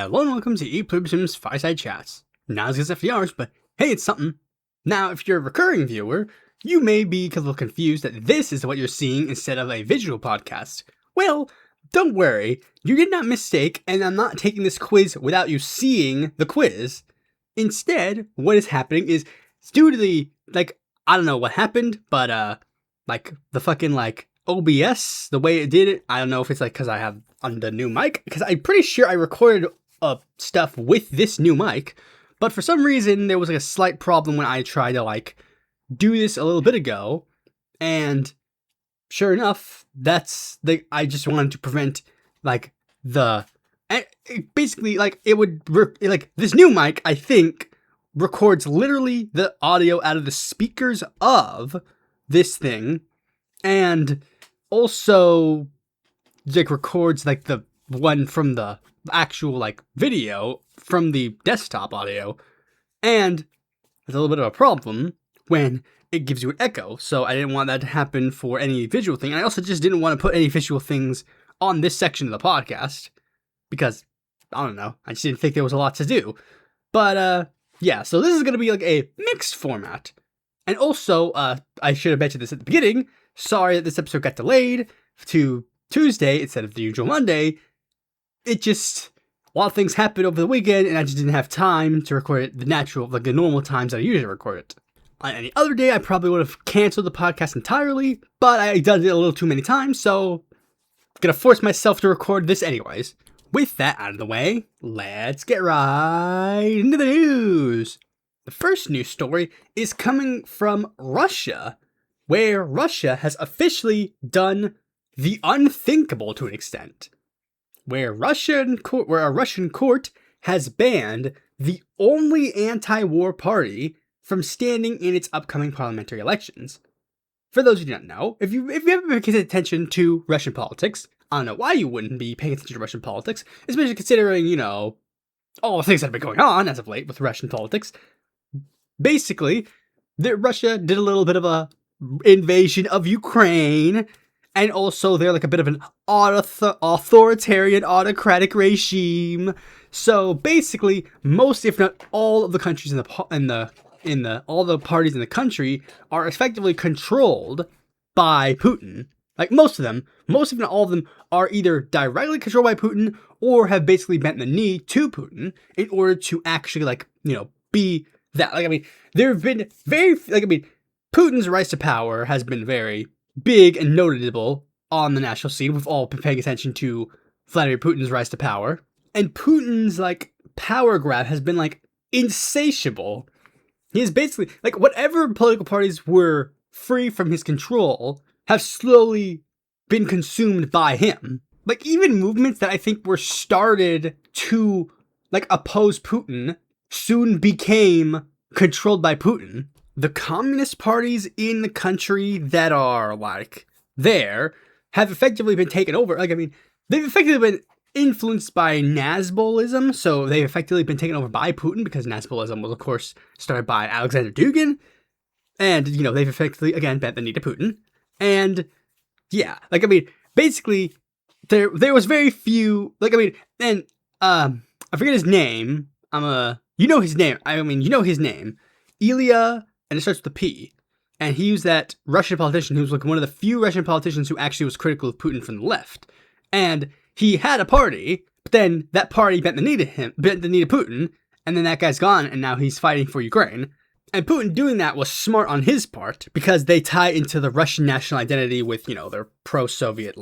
Hello and welcome to Pluribus Unum's Fireside Chats. Not as good as FDRs, but hey, it's something. Now, if you're a recurring viewer, you may be a little confused that this is what you're seeing instead of a visual podcast. Well, don't worry, you did not mistake, and I'm not taking this quiz without you seeing the quiz. Instead, what is happening is, it's due to the, I don't know what happened, but, the fucking, OBS, the way it did it, I don't know if it's, because I have on the new mic, because I'm pretty sure I recorded stuff with this new mic, but for some reason, there was, a slight problem when I tried to, do this a little bit ago, and sure enough, I just wanted to prevent, this new mic, I think, records literally the audio out of the speakers of this thing, and also, records, the one from the actual, video from the desktop audio, and there's a little bit of a problem when it gives you an echo, so I didn't want that to happen for any visual thing, and I also just didn't want to put any visual things on this section of the podcast, because, I don't know, I just didn't think there was a lot to do, but, yeah, so this is going to be, a mixed format, and also, I should have mentioned this at the beginning. Sorry that this episode got delayed to Tuesday instead of the usual Monday. It just, a lot of things happened over the weekend, and I just didn't have time to record it the normal times I usually record it. On any other day, I probably would have canceled the podcast entirely, but I done it a little too many times, so I'm gonna force myself to record this anyways. With that out of the way, let's get right into the news. The first news story is coming from Russia, where Russia has officially done the unthinkable to an extent, where a Russian court has banned the only anti-war party from standing in its upcoming parliamentary elections. For those who do not know, if you haven't been paying attention to Russian politics, I don't know why you wouldn't be paying attention to Russian politics, especially considering, all the things that have been going on as of late with Russian politics. Basically, Russia did a little bit of a invasion of Ukraine, and also they're a bit of an authoritarian, autocratic regime. So basically, most, if not all, of the countries all the parties in the country are effectively controlled by Putin. Most of them, most if not all of them, are either directly controlled by Putin or have basically bent the knee to Putin in order to actually, be that. There have been Putin's rise to power has been very big and notable on the national scene. We've all been paying attention to Vladimir Putin's rise to power. And Putin's, power grab has been, insatiable. He is basically, whatever political parties were free from his control have slowly been consumed by him. Even movements that I think were started to, oppose Putin soon became controlled by Putin. The communist parties in the country that are, there have effectively been taken over. They've effectively been influenced by Nazbolism, so they've effectively been taken over by Putin, because Nazbolism was, of course, started by Alexander Dugin, and, they've effectively, again, bent the knee to Putin, and, yeah, basically, there was very few, I forget his name, you know his name, Ilya, and it starts with a P, and he was that Russian politician who was one of the few Russian politicians who actually was critical of Putin from the left, and he had a party, but then that party bent the knee to Putin, and then that guy's gone, and now he's fighting for Ukraine, and Putin doing that was smart on his part, because they tie into the Russian national identity with, their pro-Soviet,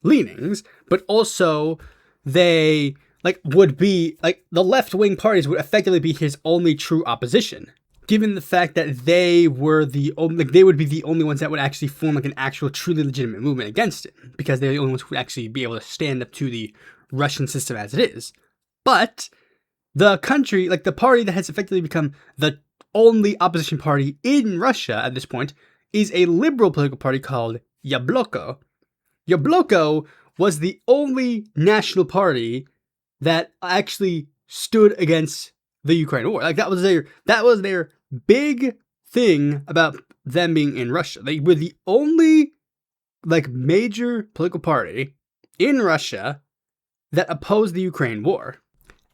leanings, but also, they, would be, the left-wing parties would effectively be his only true opposition, given the fact that they would be the only ones that would actually form an actual truly legitimate movement against it, because they're the only ones who would actually be able to stand up to the Russian system as it is. But the country, the party that has effectively become the only opposition party in Russia at this point is a liberal political party called Yabloko. Yabloko was the only national party that actually stood against the Ukraine war. That was their big thing about them being in Russia. They were the only major political party in Russia that opposed the Ukraine war.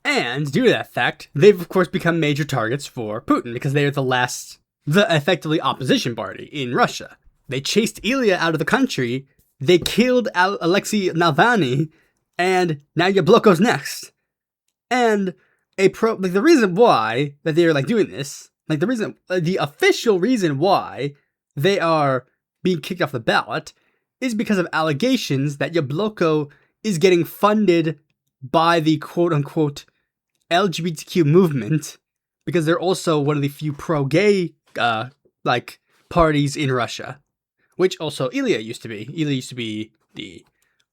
And due to that fact, they've of course become major targets for Putin because they are the effectively opposition party in Russia. They chased Ilya out of the country, they killed Alexei Navalny, and now Yabloko's next. And the reason why that they're doing this, the official reason why they are being kicked off the ballot is because of allegations that Yabloko is getting funded by the quote-unquote LGBTQ movement, because they're also one of the few pro-gay, parties in Russia, which also Ilya used to be. Ilya used to be he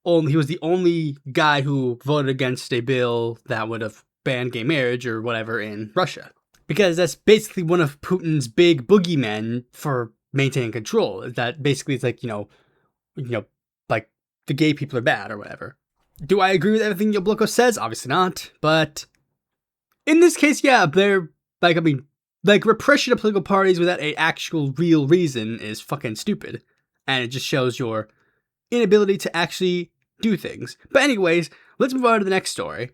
was the only guy who voted against a bill that would have banned gay marriage or whatever in Russia, because that's basically one of Putin's big boogeymen for maintaining control. That basically it's the gay people are bad or whatever. Do I agree with everything Yabloko says? Obviously not. But in this case, yeah, they're repression of political parties without an actual real reason is fucking stupid. And it just shows your inability to actually do things. But anyways, let's move on to the next story.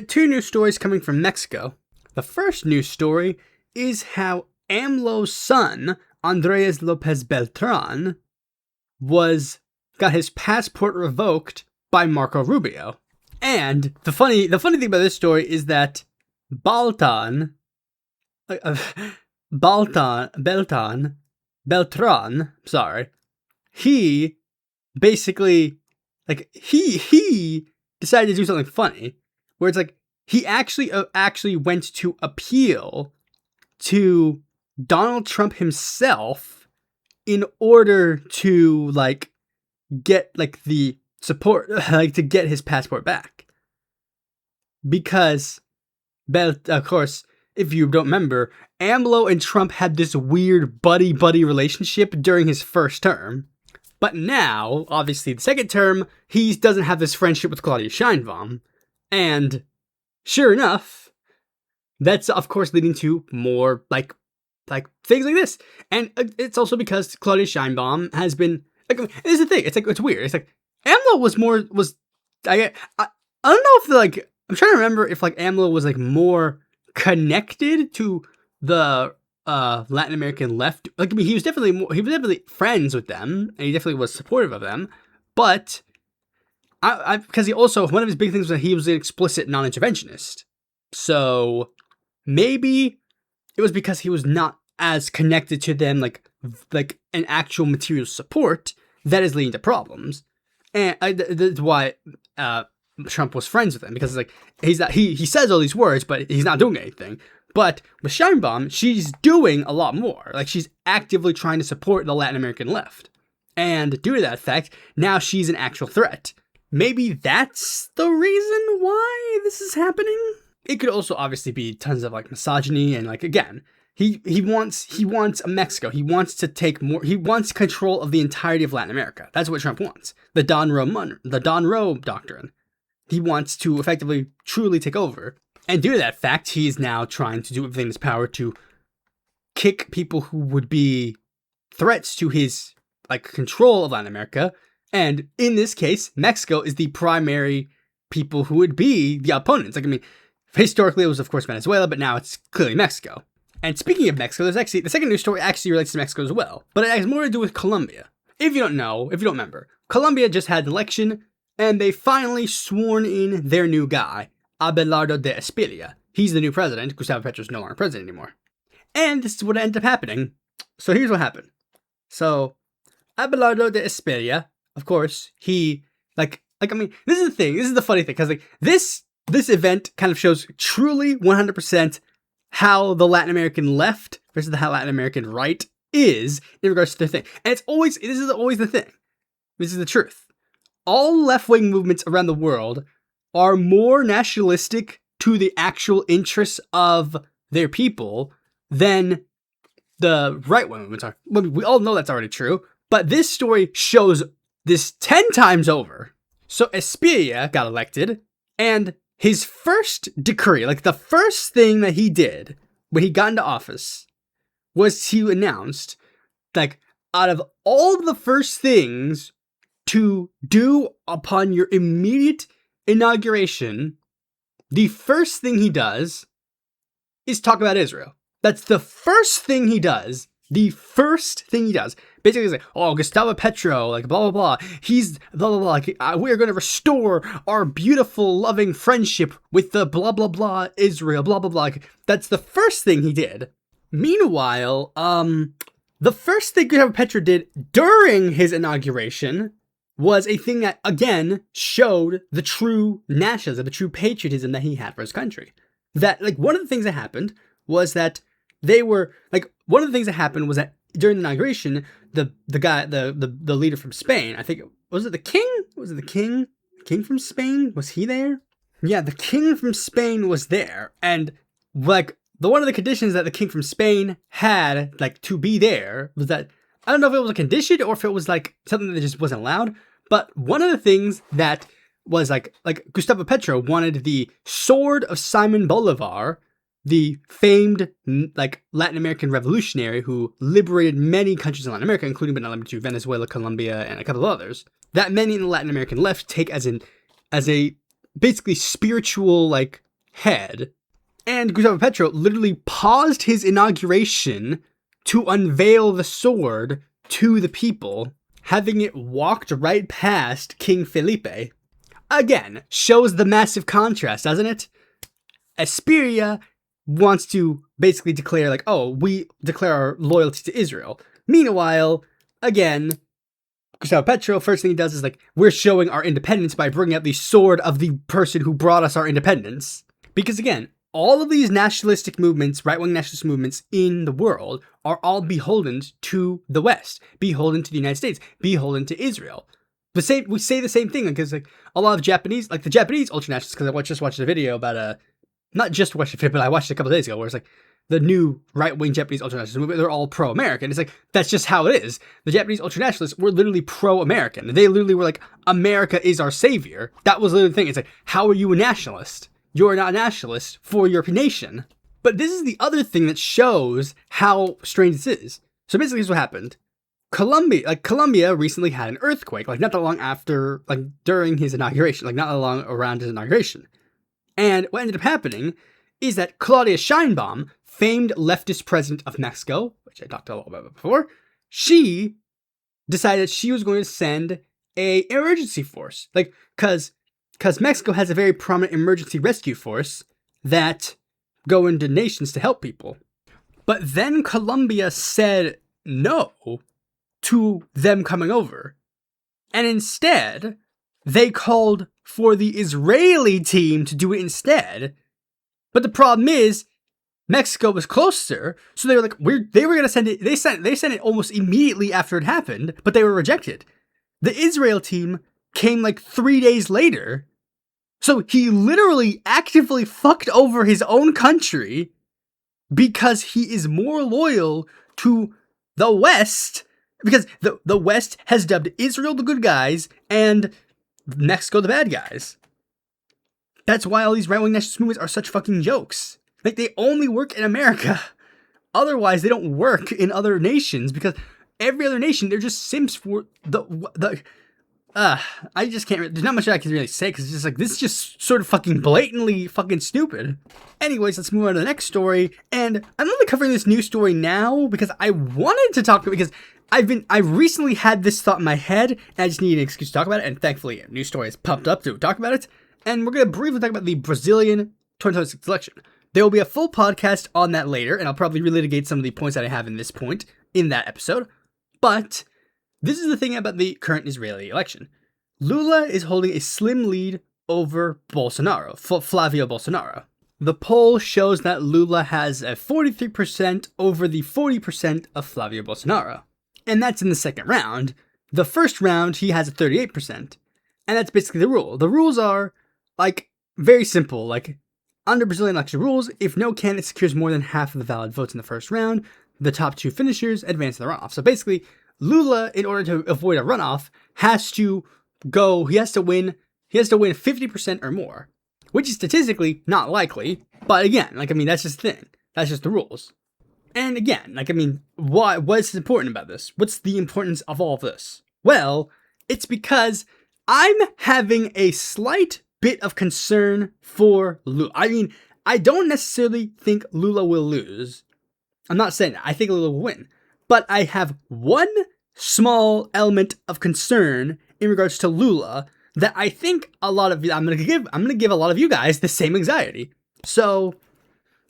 Two news stories coming from Mexico. The first news story is how AMLO's son, Andres Lopez Beltran, got his passport revoked by Marco Rubio. And the funny thing about this story is that Beltran, he basically, he decided to do something funny, where it's he actually went to appeal to Donald Trump himself in order to get the support, to get his passport back. Because of course, if you don't remember, AMLO and Trump had this weird buddy-buddy relationship during his first term. But now, obviously, the second term, he doesn't have this friendship with Claudia Sheinbaum. And sure enough, that's of course leading to more things like this. And it's also because Claudia Sheinbaum has been this is the thing. It's weird. It's AMLO was I don't know if I'm trying to remember if AMLO was more connected to the Latin American left. He was definitely friends with them, and he definitely was supportive of them. But because he also, one of his big things was that he was an explicit non-interventionist. So maybe it was because he was not as connected to them, like an actual material support, that is leading to problems. And that's why Trump was friends with him, because he says all these words, but he's not doing anything. But with Sheinbaum, she's doing a lot more. She's actively trying to support the Latin American left. And due to that fact, now she's an actual threat. Maybe that's the reason why this is happening? It could also obviously be tons of misogyny and again, he wants a Mexico. He wants to take more. He wants control of the entirety of Latin America. That's what Trump wants. The Don Roe doctrine. He wants to effectively, truly take over. And due to that fact, he is now trying to do everything in his power to kick people who would be threats to his control of Latin America. And in this case, Mexico is the primary people who would be the opponents. Historically it was of course Venezuela, but now it's clearly Mexico. And speaking of Mexico, there's actually the second news story actually relates to Mexico as well, but it has more to do with Colombia. If you don't remember, Colombia just had an election, and they finally sworn in their new guy, Abelardo de Espilla. He's the new president. Gustavo Petro is no longer president anymore. And this is what ended up happening. So here's what happened. So Abelardo de Espilla, of course, he this is the thing. This is the funny thing, because this event kind of shows truly 100% how the Latin American left versus the Latin American right is in regards to their thing. And this is always the thing. This is the truth. All left-wing movements around the world are more nationalistic to the actual interests of their people than the right-wing movements are. We all know that's already true, but this story shows this 10 times over. So Espilla got elected, and his first decree, the first thing that he did when he got into office, was he announced, out of all the first things to do upon your immediate inauguration, the first thing he does is talk about Israel. That's the first thing he does. The first thing he does. Basically, he's like, oh, Gustavo Petro, like, blah, blah, blah. He's, blah, blah, blah. Like, we're going to restore our beautiful, loving friendship with the blah, blah, blah, Israel, blah, blah, blah. Like, that's the first thing he did. Meanwhile, the first thing Gustavo Petro did during his inauguration was a thing that, again, showed the true nationalism, the true patriotism that he had for his country. That, like, one of the things that happened was that one of the things that happened was that during the inauguration, the leader from Spain, I think, was it the king? Was it the king? King from Spain? Was he there? Yeah, the king from Spain was there. And, like, one of the conditions that the king from Spain had, like, to be there was that, I don't know if it was a condition or if it was, like, something that just wasn't allowed, but one of the things that was, like Gustavo Petro wanted the sword of Simon Bolivar, the famed, like, Latin American revolutionary who liberated many countries in Latin America, including but not limited to Venezuela, Colombia, and a couple of others, that many in the Latin American left take as a basically spiritual, like, head. And Gustavo Petro literally paused his inauguration to unveil the sword to the people, having it walked right past King Felipe. Again, shows the massive contrast, doesn't it? Esperia wants to basically declare, like, oh, we declare our loyalty to Israel. Meanwhile, again, Gustavo Petro, first thing he does is, like, we're showing our independence by bringing out the sword of the person who brought us our independence. Because, again, all of these nationalistic movements, right-wing nationalist movements in the world, are all beholden to the West, beholden to the United States, beholden to Israel. We say the same thing, because, like, a lot of Japanese, like, the Japanese ultranationalists, because I just watched a video about not just watched it, but I watched it a couple of days ago, where it's like the new right-wing Japanese ultranationalist movement, they're all pro-American. It's like, that's just how it is. The Japanese ultranationalists were literally pro-American. They literally were like, America is our savior. That was literally the thing. It's like, how are you a nationalist? You're not a nationalist for your nation. But this is the other thing that shows how strange this is. So basically, here's what happened. Colombia recently had an earthquake, like, not that long after, like, during his inauguration, like, not that long around his inauguration. And what ended up happening is that Claudia Sheinbaum, famed leftist president of Mexico, which I talked a lot about before, she decided she was going to send an emergency force. Like, because Mexico has a very prominent emergency rescue force that go into nations to help people. But then Colombia said no to them coming over. And instead, they called for the Israeli team to do it instead. But the problem is, Mexico was closer, so they were like, they were going to send it. They sent it almost immediately after it happened, but they were rejected. The Israel team came like 3 days later. So he literally actively fucked over his own country because he is more loyal to the West, because the West has dubbed Israel the good guys and Mexico the bad guys. That's why all these right-wing nationalist movements are such fucking jokes. Like, they only work in America. Otherwise, they don't work in other nations, because every other nation, they're just simps for I just can't, there's not much I can really say, because it's just like, this is just sort of fucking blatantly fucking stupid. Anyways, let's move on to the next story, and I'm only covering this news story now because I wanted to talk about it, because I recently had this thought in my head, and I just need an excuse to talk about it, and thankfully a news story has popped up to talk about it, and we're going to briefly talk about the Brazilian 2026 election. There will be a full podcast on that later, and I'll probably relitigate some of the points that I have in this point in that episode, but this is the thing about the current Israeli election. Lula is holding a slim lead over Bolsonaro, Flavio Bolsonaro. The poll shows that Lula has a 43% over the 40% of Flavio Bolsonaro. And that's in the second round. The first round, he has a 38%. And that's basically the rule. The rules are, like, very simple. Like, under Brazilian election rules, if no candidate secures more than half of the valid votes in the first round, the top two finishers advance to the runoff. So basically, Lula, in order to avoid a runoff, has to win 50% or more, which is statistically not likely, but again, that's just the thing. That's just the rules. And again, what's important about this? What's the importance of all of this? Well, it's because I'm having a slight bit of concern for Lula. I mean, I don't necessarily think Lula will lose. I'm not saying that. I think Lula will win. But I have one small element of concern in regards to Lula that I think a lot of you, I'm gonna give a lot of you guys the same anxiety. So,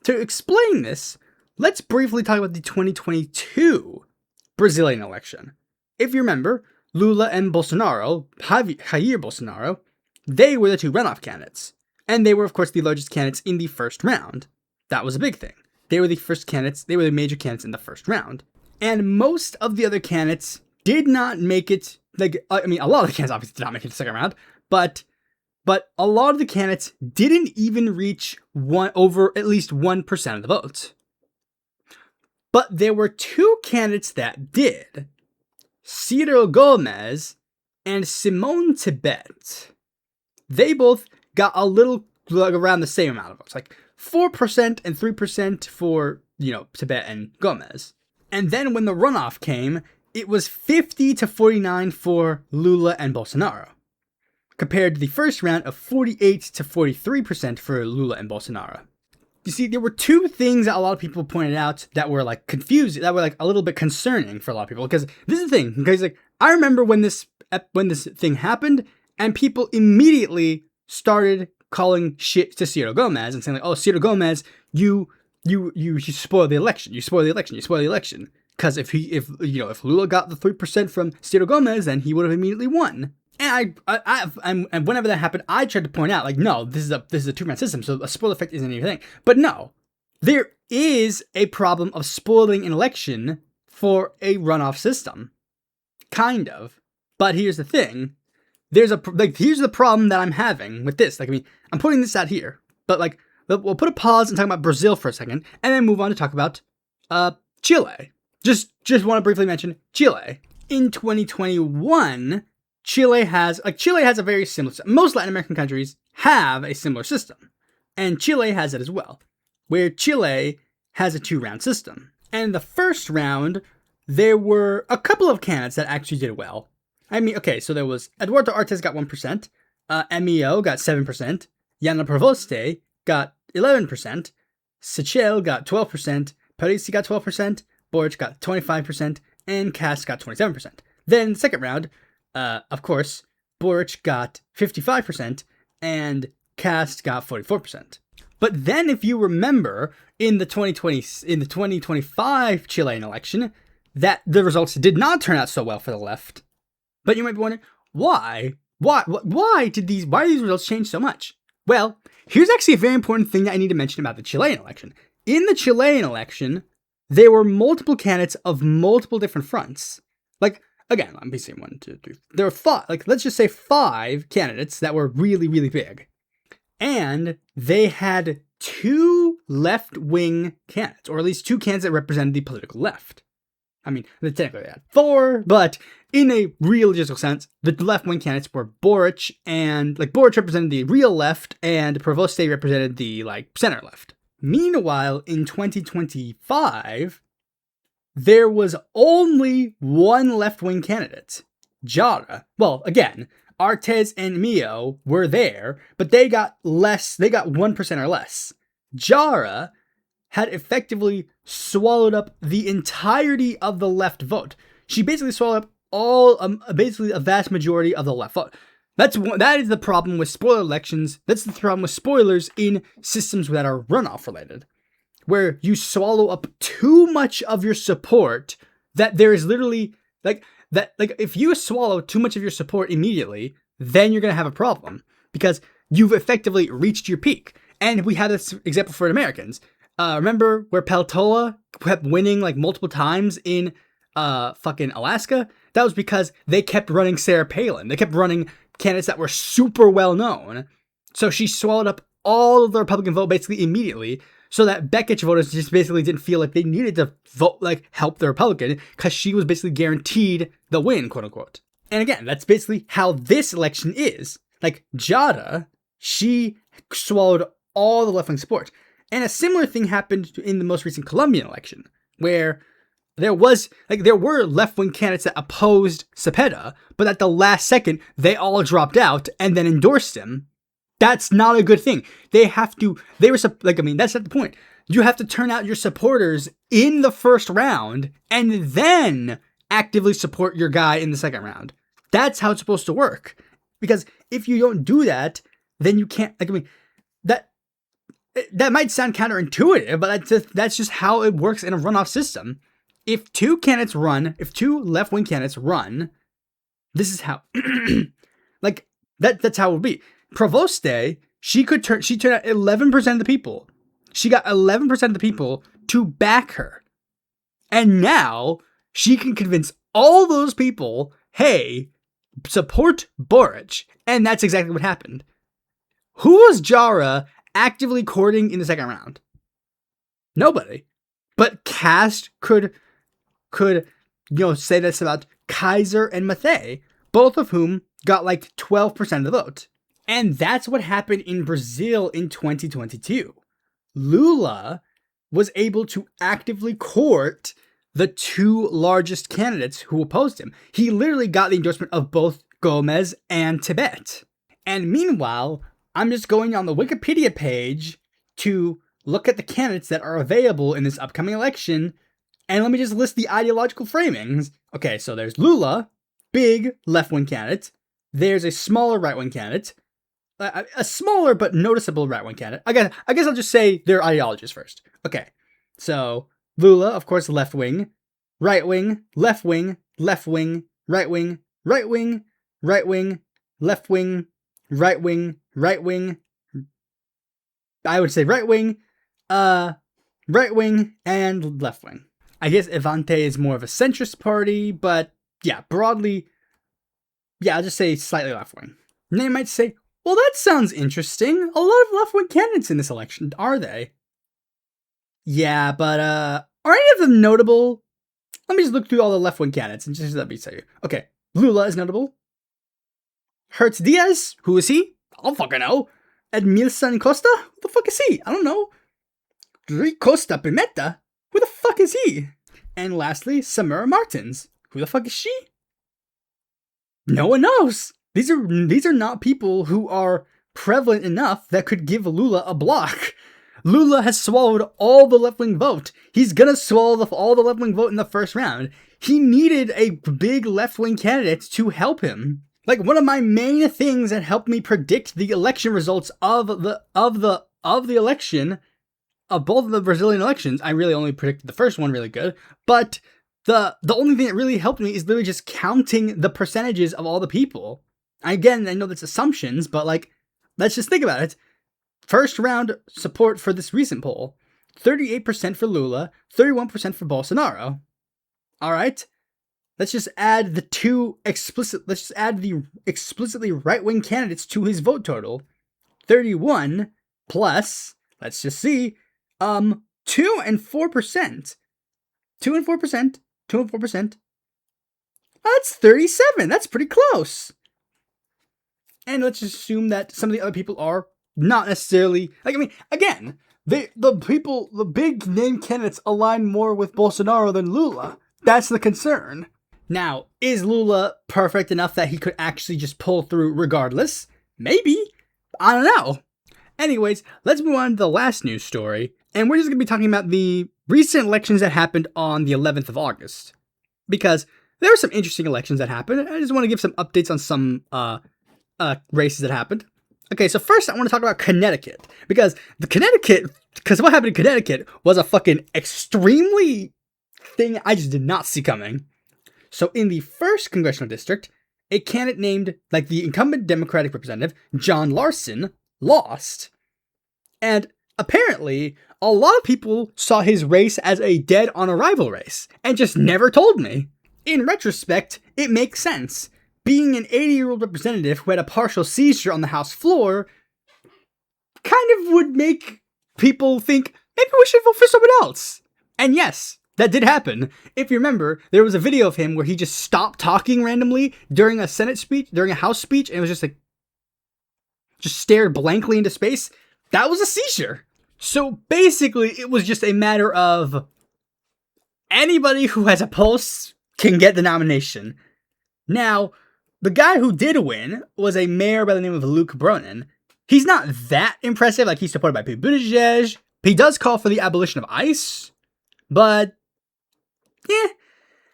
to explain this, let's briefly talk about the 2022 Brazilian election. If you remember, Lula and Bolsonaro, Jair Bolsonaro, they were the two runoff candidates. And they were, of course, the largest candidates in the first round. That was a big thing. They were the first candidates, they were the major candidates in the first round. And most of the other candidates did not make it, like, I mean, a lot of the candidates obviously did not make it to the second round, but a lot of the candidates didn't even reach over at least 1% of the votes. But there were two candidates that did. Ciro Gomes and Simone Tebet. They both got a little, like, around the same amount of votes, like 4% and 3% for, Tebet and Gomez. And then when the runoff came, it was 50 to 49 for Lula and Bolsonaro, compared to the first round of 48 to 43% for Lula and Bolsonaro. You see, there were two things that a lot of people pointed out that were, like, confusing, that were, like, a little bit concerning for a lot of people, because this is the thing, because, like, I remember when this thing happened, and people immediately started calling shit to Ciro Gomes and saying, like, oh, Ciro Gomes, you spoiled the election. You spoiled the election. Because if Lula got the 3% from Ciro Gomes, then he would have immediately won. And and whenever that happened, I tried to point out, like, no, this is a two-round system, so a spoil effect isn't anything. But no, there is a problem of spoiling an election for a runoff system. Kind of. But here's the thing. Here's the problem that I'm having with this. Like, I mean, I'm putting this out here, but, like, we'll put a pause and talk about Brazil for a second, and then move on to talk about Chile. Just want to briefly mention Chile. In 2021, Chile has a very similar system. Most Latin American countries have a similar system, and Chile has it as well, where Chile has a two-round system. And in the first round, there were a couple of candidates that actually did well. I mean, okay, so there was Eduardo Artes got 1%, MEO got 7%, Yana Provoste got 11%, Sichel got 12%, Parisi got 12%, Boric got 25%, and Kast got 27%. Then, second round, of course, Boric got 55%, and Kast got 44%. But then, if you remember, in the 2025 Chilean election, that the results did not turn out so well for the left. But you might be wondering, why? Why did these results change so much? Well, here's actually a very important thing that I need to mention about the Chilean election. In the Chilean election, there were multiple candidates of multiple different fronts. Like, again, I'm saying 1, 2, 3. There were 5, like, let's just say 5 candidates that were really, really big. And they had 2 left-wing candidates, or at least 2 candidates that represented the political left. I mean, technically they had 4, but in a real logistical sense, the left-wing candidates were Boric, and, like, Boric represented the real left, and Provoste represented the, like, center left. Meanwhile, in 2025, there was only one left-wing candidate, Jara. Well, again, Artes and Mio were there, but they got less, they got 1% or less. Jara had effectively swallowed up the entirety of the left vote. She basically swallowed up basically a vast majority of the left vote. That is the problem with spoiler elections. That's the problem with spoilers in systems that are runoff related, where you swallow up too much of your support. That there is literally if you swallow too much of your support immediately, then you're gonna have a problem because you've effectively reached your peak. And we had this example for Americans. Remember where Peltola kept winning like multiple times in fucking Alaska? That was because they kept running Sarah Palin. They kept running candidates that were super well known. So she swallowed up all of the Republican vote basically immediately, so that Beckich voters just basically didn't feel like they needed to vote, like, help the Republican, because she was basically guaranteed the win, quote unquote. And again, that's basically how this election is. Like, Jada, she swallowed all the left-wing support. And a similar thing happened in the most recent Colombian election, where there were left-wing candidates that opposed Cepeda, but at the last second, they all dropped out and then endorsed him. That's not a good thing. That's not the point. You have to turn out your supporters in the first round and then actively support your guy in the second round. That's how it's supposed to work. Because if you don't do that, then you can't, that might sound counterintuitive, but that's just how it works in a runoff system. If two left-wing candidates run, this is how, that's how it would be. Provoste, she turned out 11% of the people. She got 11% of the people to back her. And now she can convince all those people, hey, support Boric. And that's exactly what happened. Who was Jara actively courting in the second round? Nobody. But Cast could say this about Kaiser and Mathé, both of whom got 12% of the vote. And that's what happened in Brazil in 2022. Lula was able to actively court the two largest candidates who opposed him. He literally got the endorsement of both Gomez and Tibet. And meanwhile, I'm just going on the Wikipedia page to look at the candidates that are available in this upcoming election, and let me just list the ideological framings. Okay, so there's Lula, big left-wing candidate. There's a smaller right-wing candidate. A smaller but noticeable right-wing candidate. I guess I'll just say their ideologies first. Okay, so Lula, of course, left-wing, right-wing, left-wing, left-wing, right-wing, right-wing, right-wing, left-wing, right-wing, right-wing. I would say right-wing, right-wing, and left-wing. I guess Avante is more of a centrist party, but yeah, broadly, I'll just say slightly left-wing. And they might say, well, that sounds interesting. A lot of left-wing candidates in this election, are they? Yeah, but are any of them notable? Let me just look through all the left-wing candidates and just let me tell you. Okay, Lula is notable. Hertz Diaz, who is he? I don't fucking know. Edmilson Costa? Who the fuck is he? I don't know. Rui Costa Pimenta? Who the fuck is he? And lastly, Samara Martins. Who the fuck is she? No one knows. These are not people who are prevalent enough that could give Lula a block. Lula has swallowed all the left-wing vote. He's gonna swallow all the left-wing vote in the first round. He needed a big left-wing candidate to help him. One of my main things that helped me predict the election results of the election of both of the Brazilian elections. I really only predicted the first one really good, but the only thing that really helped me is literally just counting the percentages of all the people. Again, I know that's assumptions, but let's just think about it. First round support for this recent poll, 38% for Lula, 31% for Bolsonaro. All right. Let's just add the explicitly right-wing candidates to his vote total. 31 plus, let's just see, 2 and 4%. 2 and 4%. That's 37. That's pretty close. And let's just assume that some of the other people are not necessarily, again, the big name candidates align more with Bolsonaro than Lula. That's the concern. Now, is Lula perfect enough that he could actually just pull through regardless? Maybe. I don't know. Anyways, let's move on to the last news story. And we're just going to be talking about the recent elections that happened on the 11th of August. Because there were some interesting elections that happened. I just want to give some updates on some races that happened. Okay, so first I want to talk about Connecticut. Because what happened in Connecticut was a fucking extremely thing I just did not see coming. So in the 1st congressional district, a candidate named, the incumbent Democratic representative, John Larson, lost. And apparently, a lot of people saw his race as a dead-on-arrival race, and just never told me. In retrospect, it makes sense. Being an 80-year-old representative who had a partial seizure on the House floor kind of would make people think, maybe we should vote for someone else. And yes, that did happen. If you remember, there was a video of him where he just stopped talking randomly during a House speech, and it was just stared blankly into space. That was a seizure. So basically, it was just a matter of anybody who has a pulse can get the nomination. Now, the guy who did win was a mayor by the name of Luke Bronin. he's not that impressive. Like, he's supported by Pete Buttigieg. He does call for the abolition of ICE, but yeah,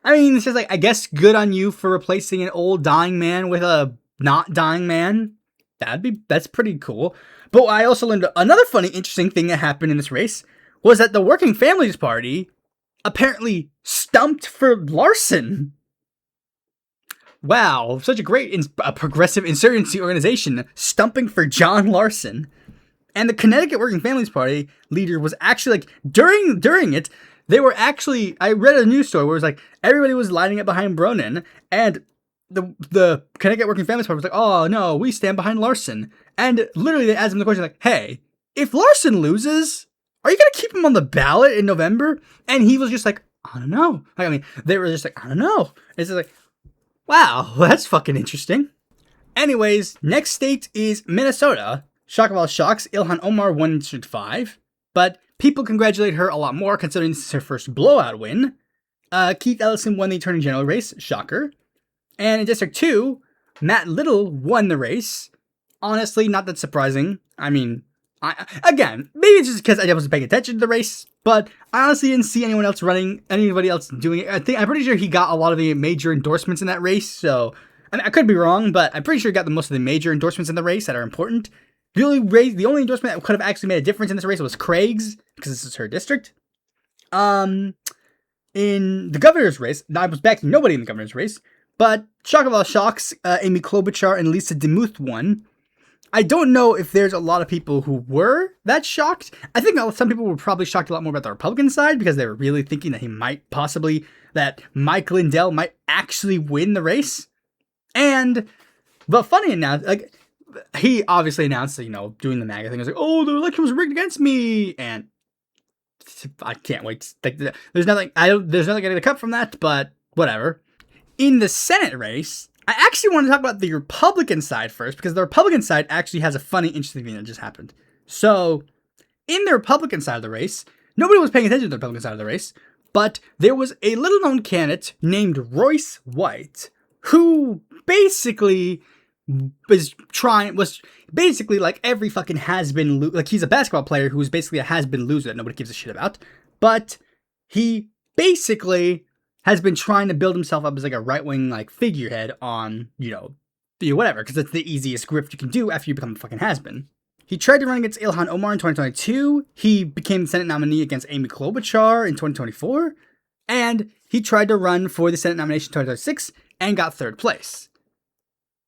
I mean, it's just like, I guess good on you for replacing an old dying man with a not dying man. That's pretty cool. But I also learned another funny, interesting thing that happened in this race was that the Working Families Party apparently stumped for Larson. Wow, such a great progressive insurgency organization stumping for John Larson. And the Connecticut Working Families Party leader was actually like, during it, they were actually, I read a news story where it was like, everybody was lining up behind Bronin, and the Connecticut Working Families Party was like, oh no, we stand behind Larson. And literally they asked him the question like, hey, if Larson loses, are you going to keep him on the ballot in November? And he was just like, I don't know. Like, I mean, they were just like, I don't know. It's just like, wow, that's fucking interesting. Anyways, next state is Minnesota. Shock of all shocks, Ilhan Omar won in District 5, but people congratulate her a lot more considering this is her first blowout win. Keith Ellison won the Attorney General race, shocker. And in District 2, Matt Little won the race. Honestly, not that surprising. I mean, again, maybe it's just because I wasn't paying attention to the race, but I honestly didn't see anybody else doing it. I'm pretty sure he got a lot of the major endorsements in that race, so I mean, I could be wrong, but I'm pretty sure he got most of the major endorsements in the race that are important. The only endorsement that could have actually made a difference in this race was Craig's, because this is her district. In the governor's race, I was backing nobody in the governor's race, but shock of all shocks, Amy Klobuchar and Lisa DeMuth won. I don't know if there's a lot of people who were that shocked. I think some people were probably shocked a lot more about the Republican side because they were really thinking that that Mike Lindell might actually win the race. But funny enough, like, he obviously announced, doing the MAGA thing. He was like, oh, the election was rigged against me. And I can't wait. There's nothing getting to cut from that, but whatever. In the Senate race, I actually want to talk about the Republican side first, because the Republican side actually has a funny, interesting thing that just happened. So, in the Republican side of the race, nobody was paying attention to the Republican side of the race, but there was a little-known candidate named Royce White, who basically was basically like every fucking has-been like, he's a basketball player who's basically a has-been loser that nobody gives a shit about, but he basically has been trying to build himself up as like a right-wing like figurehead on, whatever, because that's the easiest grift you can do after you become a fucking has-been. He tried to run against Ilhan Omar in 2022, he became the Senate nominee against Amy Klobuchar in 2024, and he tried to run for the Senate nomination in 2026 and got third place.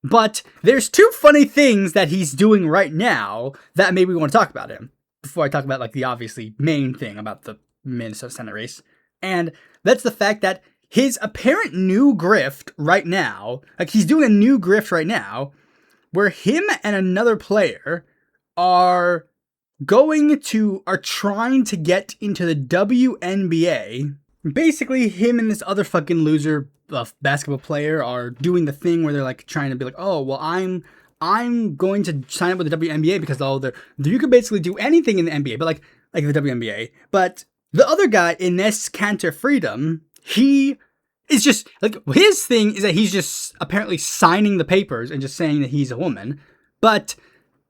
But there's two funny things that he's doing right now that maybe we want to talk about him before I talk about like the obviously main thing about the Minnesota Senate race. And that's the fact that his apparent new grift right now, like he's doing a new grift right now, where him and another player are trying to get into the WNBA. Basically, him and this other fucking loser basketball player are doing the thing where they're like trying to be like, oh, well, I'm going to sign up with the WNBA because you could basically do anything in the NBA, but like the WNBA. But the other guy, Ines Kanter Freedom, he is just like, his thing is that he's just apparently signing the papers and just saying that he's a woman. But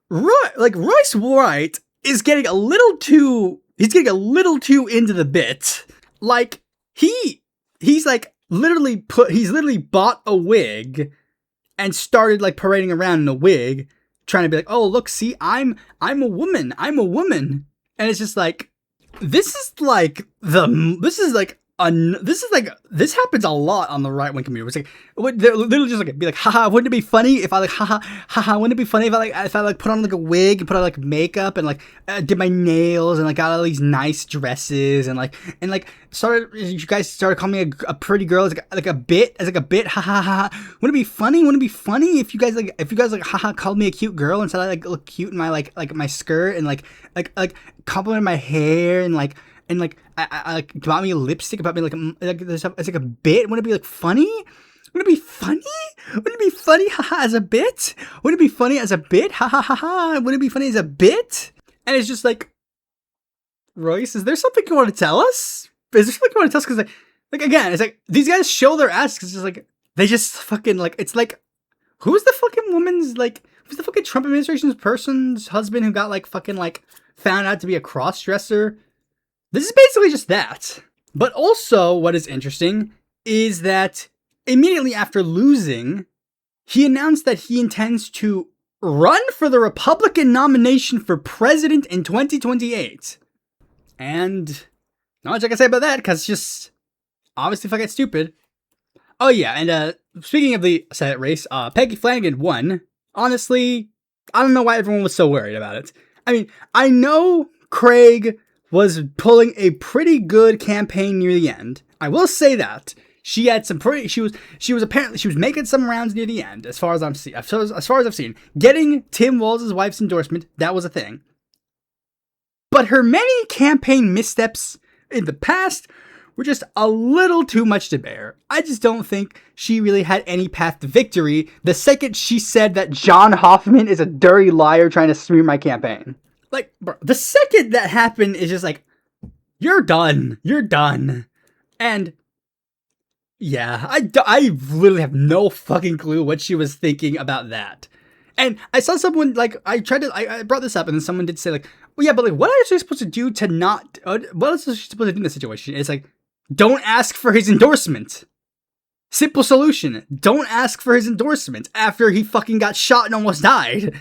Royce White is getting a little too into the bit. Like he's like literally bought a wig and started like parading around in a wig, trying to be like, oh look, see, I'm a woman. And it's just like, this happens a lot on the right wing community. It's like, they're literally just like, be like, haha, wouldn't it be funny if I like, haha, wouldn't it be funny if I put on like a wig and put on like makeup and like did my nails and like got all these nice dresses and you guys started calling me a pretty girl as a bit, haha. Wouldn't it be funny? If you guys haha called me a cute girl instead of like look cute in my like my skirt and like complimented my hair and I bought me a lipstick, bought me it's like a bit. Wouldn't it be like funny? Wouldn't it be funny? Haha, as a bit? Wouldn't it be funny as a bit? Ha ha ha ha. Wouldn't it be funny as a bit? And it's just like, Royce, is there something you want to tell us? Because like again, it's like these guys show their ass because it's just like they just fucking like, it's like, who's the fucking woman's like who's the fucking Trump administration's person's husband who got, like, fucking, like, found out to be a cross-dresser? This is basically just that. But also, what is interesting is that immediately after losing, he announced that he intends to run for the Republican nomination for president in 2028. And not much I can say about that, because it's just obviously fucking stupid. Oh yeah, and speaking of the Senate race, Peggy Flanagan won. Honestly, I don't know why everyone was so worried about it. I mean, I know Craig was pulling a pretty good campaign near the end. I will say that. She had some pretty, she was making some rounds near the end, as far as I've seen. Getting Tim Walz' wife's endorsement, that was a thing. But her many campaign missteps in the past were just a little too much to bear. I just don't think she really had any path to victory the second she said that John Hoffman is a dirty liar trying to smear my campaign. Like, bro, the second that happened is just like, you're done. You're done. And yeah, I literally have no fucking clue what she was thinking about that. And I saw someone, like, I brought this up, and then someone did say, like, well, yeah, but, like, what are you supposed to do to not, what else is she supposed to do in this situation? It's like, don't ask for his endorsement. Simple solution. Don't ask for his endorsement after he fucking got shot and almost died.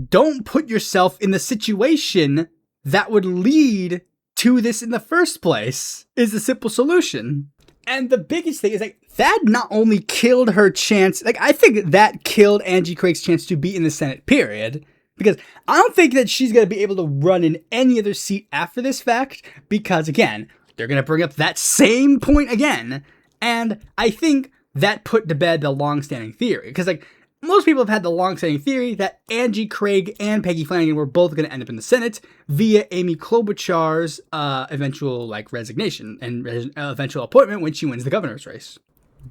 Don't put yourself in the situation that would lead to this in the first place, is the simple solution. And the biggest thing is, like, that not only killed her chance, like, I think that killed Angie Craig's chance to be in the Senate, period. Because I don't think that she's going to be able to run in any other seat after this fact, because, again, they're going to bring up that same point again. And I think that put to bed the long-standing theory. Because, like, most people have had the long-standing theory that Angie Craig and Peggy Flanagan were both going to end up in the Senate via Amy Klobuchar's eventual, like, resignation and eventual appointment when she wins the governor's race.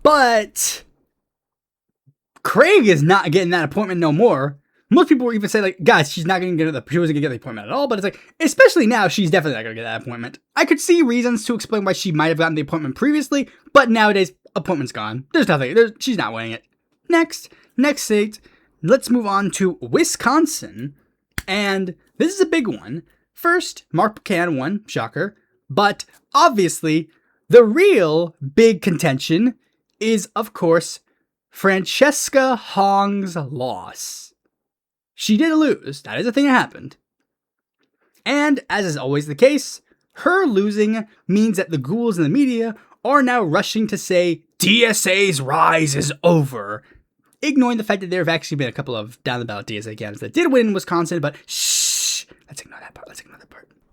But Craig is not getting that appointment no more. Most people will even say, like, guys, she wasn't going to get the appointment at all. But it's like, especially now, she's definitely not going to get that appointment. I could see reasons to explain why she might have gotten the appointment previously, but nowadays, appointment's gone. There's nothing. She's not winning it. Next state, let's move on to Wisconsin. And this is a big one. First, Mark Buchanan won, shocker. But obviously, the real big contention is, of course, Francesca Hong's loss. She did lose. That is a thing that happened. And, as is always the case, her losing means that the ghouls in the media are now rushing to say DSA's rise is over, ignoring the fact that there have actually been a couple of down-the-ballot DSA candidates that did win in Wisconsin, but shh, let's ignore that part.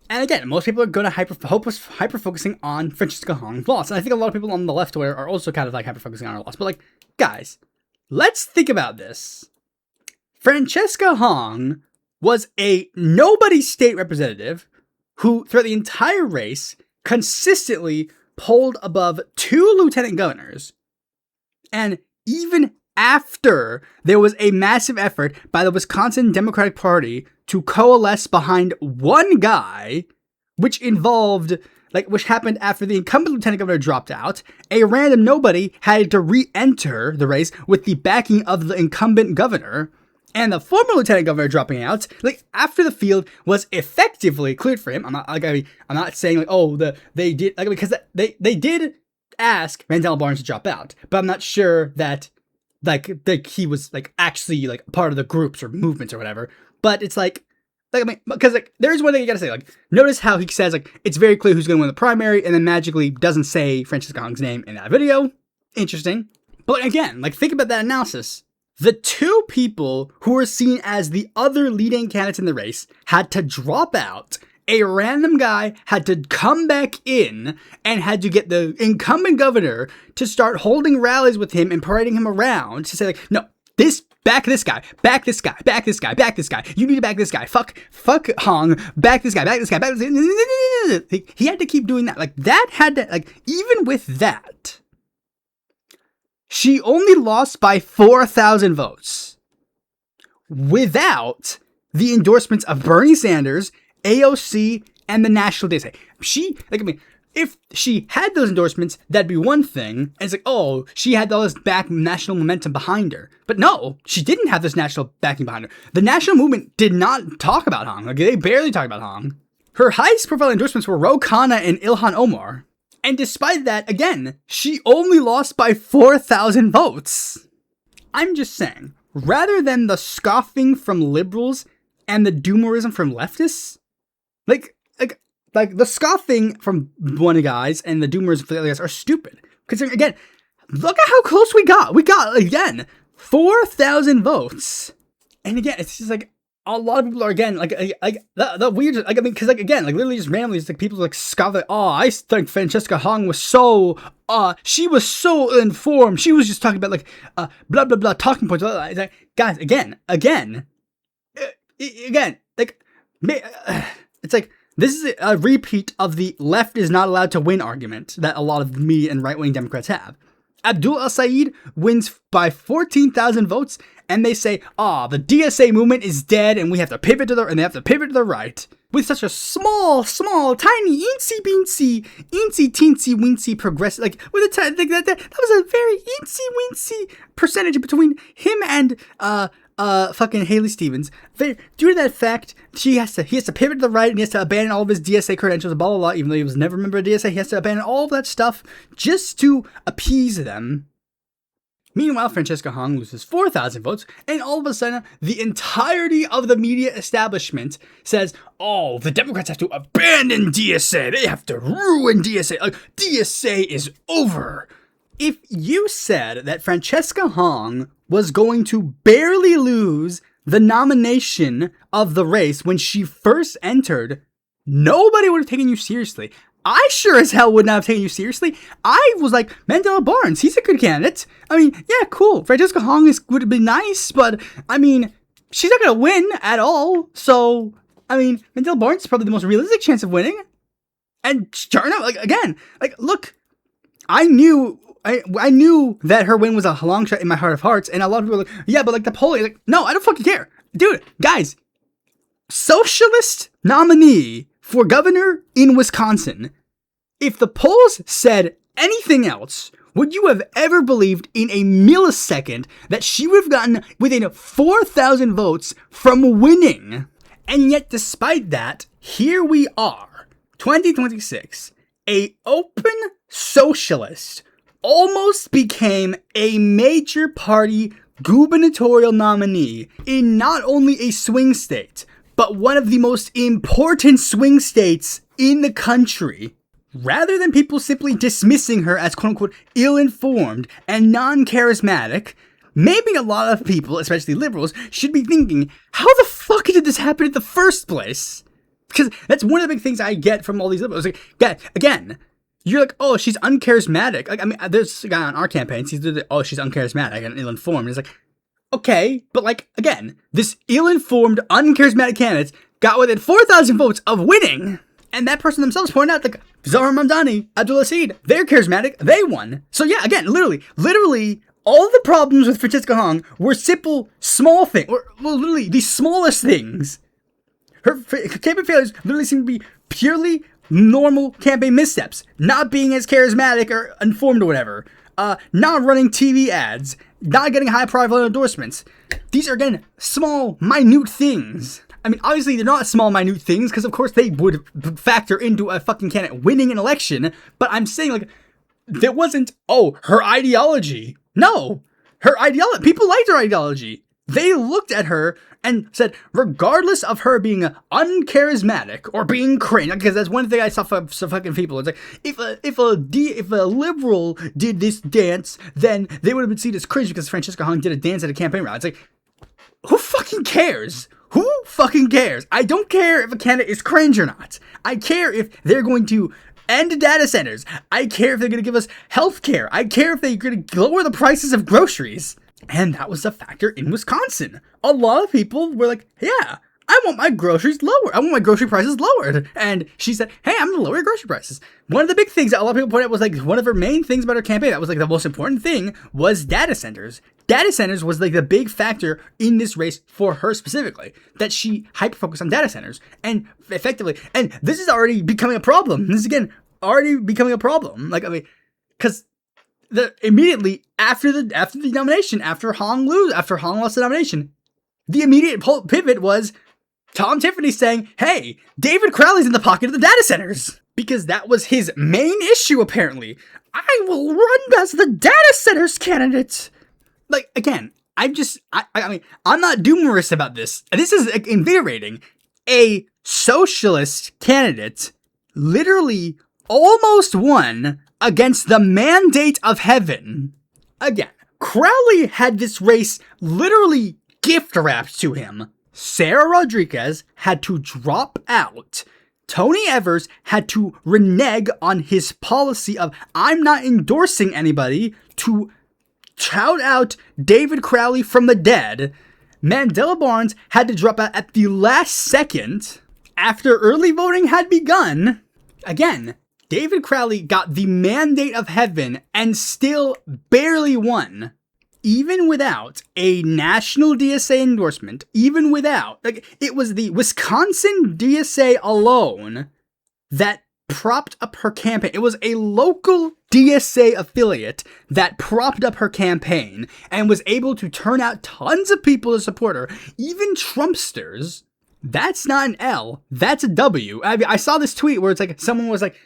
And again, most people are going to hyper-focusing on Francesca Hong's loss. And I think a lot of people on the left Twitter are also kind of like hyper-focusing on her loss. But like, guys, let's think about this. Francesca Hong was a nobody state representative who, throughout the entire race, consistently polled above 2 lieutenant governors. And even after there was a massive effort by the Wisconsin Democratic Party to coalesce behind one guy, which happened after the incumbent lieutenant governor dropped out, a random nobody had to re-enter the race with the backing of the incumbent governor, and the former lieutenant governor dropping out, like, after the field was effectively cleared for him. I'm not saying, like, they did, like, because they did ask Mandela Barnes to drop out, but I'm not sure that, like he was, like, actually, like, part of the groups or movements or whatever. But it's like, I mean, because, like, there's one thing you gotta say, like, notice how he says, like, it's very clear who's gonna win the primary, and then magically doesn't say Francesca Hong's name in that video. Interesting. But again, like, think about that analysis. The 2 people who were seen as the other leading candidates in the race had to drop out. A random guy had to come back in and had to get the incumbent governor to start holding rallies with him and parading him around to say, like, no, back this guy, back this guy, back this guy, back this guy. You need to back this guy. Fuck Hong, back this guy, back this guy, back this guy. He had to keep doing that. Like, that had to, like, even with that, she only lost by 4,000 votes without the endorsements of Bernie Sanders, AOC, and the National DSA. if she had those endorsements, that'd be one thing. And it's like, oh, she had all this national momentum behind her. But no, she didn't have this national backing behind her. The national movement did not talk about Hong. Like, they barely talked about Hong. Her highest profile endorsements were Ro Khanna and Ilhan Omar. And despite that, again, she only lost by 4,000 votes. I'm just saying, rather than the scoffing from liberals and the doomerism from leftists, like the scoffing from one guys and the doomerism from the other guys are stupid. Because again, look at how close we got. We got, again, 4,000 votes. And again, it's just like, a lot of people are, again, the weird, like, I mean, because, like, again, like, literally just randomly, it's like people, like, scoff, like, oh, I think Francesca Hong was so, she was so informed, she was just talking about, like, blah, blah, blah, talking points, blah, blah, blah. It's like, guys, again, like, it's like, this is a repeat of the left is not allowed to win argument that a lot of me and right-wing Democrats have. Abdul Al-Said wins by 14,000 votes, and they say, the DSA movement is dead, and we have to pivot to and they have to pivot to the right. With such a small, tiny, teensy-weensy progressive, like, with a that was a very eensy-weensy percentage between him and, fucking Haley Stevens. Due to that fact, he has to pivot to the right, and he has to abandon all of his DSA credentials, blah, blah, blah, even though he was never a member of DSA, he has to abandon all of that stuff just to appease them. Meanwhile, Francesca Hong loses 4,000 votes, and all of a sudden, the entirety of the media establishment says, oh, the Democrats have to abandon DSA, they have to ruin DSA, like, DSA is over. If you said that Francesca Hong was going to barely lose the nomination of the race when she first entered, nobody would have taken you seriously. I sure as hell would not have taken you seriously. I was like, Mandela Barnes, he's a good candidate. I mean, yeah, cool. Francesca Hong would have been nice, but, I mean, she's not going to win at all. So, I mean, Mandela Barnes is probably the most realistic chance of winning. And sure enough, like, again, like, look, I knew that her win was a long shot in my heart of hearts, and a lot of people were like, yeah, but like the polling, like, no, I don't fucking care. Dude, guys, socialist nominee for governor in Wisconsin. If the polls said anything else, would you have ever believed in a millisecond that she would have gotten within 4,000 votes from winning? And yet, despite that, here we are, 2026, a open socialist almost became a major party gubernatorial nominee in not only a swing state, but one of the most important swing states in the country. Rather than people simply dismissing her as quote-unquote ill-informed and non-charismatic, maybe a lot of people, especially liberals, should be thinking, how the fuck did this happen in the first place? Because that's one of the big things I get from all these liberals. Like, again, you're like, oh, she's uncharismatic. Like, I mean, there's a guy on our campaign, he's like, oh, she's uncharismatic and ill-informed. And it's like, okay, but like, again, this ill-informed, uncharismatic candidate got within 4,000 votes of winning. And that person themselves pointed out, like, Zahra Mamdani, Abdul Al-Said, they're charismatic, they won. So yeah, again, literally, all the problems with Francesca Hong were simple, small things, or literally the smallest things. Her campaign failures literally seem to be purely normal campaign missteps. Not being as charismatic or informed or whatever. Not running TV ads. Not getting high profile endorsements. These are, again, small, minute things. I mean, obviously, they're not small, minute things, because, of course, they would factor into a fucking candidate winning an election. But I'm saying, like, there wasn't, oh, her ideology. No. Her ideology. People liked her ideology. They looked at her and said, regardless of her being uncharismatic or being cringe, because that's one thing I saw from some fucking people. It's like, if a liberal did this dance, then they would have been seen as cringe because Francesca Hong did a dance at a campaign rally. It's like, who fucking cares? Who fucking cares? I don't care if a candidate is cringe or not. I care if they're going to end data centers. I care if they're going to give us health care. I care if they're going to lower the prices of groceries. And that was a factor in Wisconsin. A lot of people were like, yeah, I want my groceries lower. I want my grocery prices lowered. And she said, hey, I'm going to lower your grocery prices. One of the big things that a lot of people pointed out was like one of her main things about her campaign. That was like the most important thing was data centers. Data centers was like the big factor in this race for her specifically. That she hyper-focused on data centers. And effectively, and this is already becoming a problem. This is again already becoming a problem. Like, I mean, because immediately after the nomination, after Hong lost the nomination, the immediate pivot was Tom Tiffany saying, hey, David Crowley's in the pocket of the data centers. Because that was his main issue, apparently. I will run as the data centers candidate. Like, again, I mean, I'm not doomorous about this. This is invigorating. A socialist candidate literally almost won against the mandate of heaven. Again, Crowley had this race literally gift wrapped to him. Sarah Rodriguez had to drop out. Tony Evers had to renege on his policy of, I'm not endorsing anybody, to shout out David Crowley from the dead. Mandela Barnes had to drop out at the last second after early voting had begun. Again, David Crowley got the mandate of heaven and still barely won. Even without a national DSA endorsement, even without, like, it was the Wisconsin DSA alone that propped up her campaign. It was a local DSA affiliate that propped up her campaign and was able to turn out tons of people to support her, even Trumpsters. That's not an L, that's a W. I saw this tweet where it's like, someone was like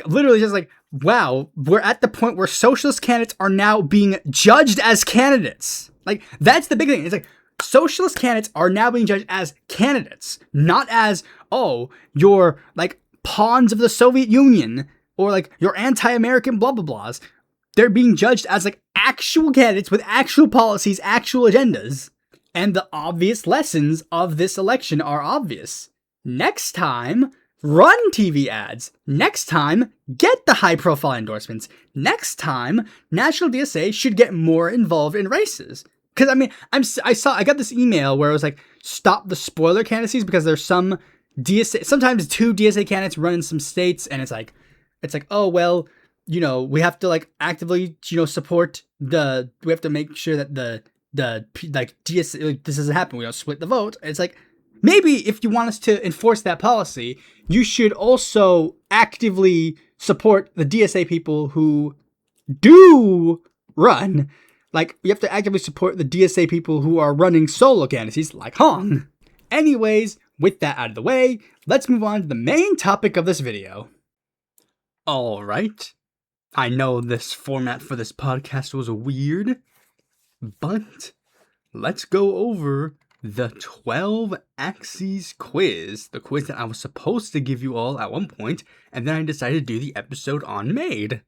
literally just like, wow, we're at the point where socialist candidates are now being judged as candidates. Like, that's the big thing. It's like, socialist candidates are now being judged as candidates, not as, oh, you're like pawns of the Soviet Union or like you're anti-American blah blah blahs. They're being judged as like actual candidates with actual policies, actual agendas. And the obvious lessons of this election are obvious. Next time, run TV ads. Next time, get the high-profile endorsements. Next time, National DSA should get more involved in races. Because, I mean, I got this email where it was like, stop the spoiler candidacies because there's some DSA, sometimes 2 DSA candidates run in some states, and it's like, oh, well, you know, we have to, like, actively, you know, support we have to make sure that the like, DSA, like, this doesn't happen, we don't split the vote. It's like, maybe if you want us to enforce that policy, you should also actively support the DSA people who do run. Like, you have to actively support the DSA people who are running solo candidacies, like Hong. Anyways, with that out of the way, let's move on to the main topic of this video. Alright, I know this format for this podcast was weird, but let's go over the 12 Axes quiz, the quiz that I was supposed to give you all at one point, and then I decided to do the episode on Made.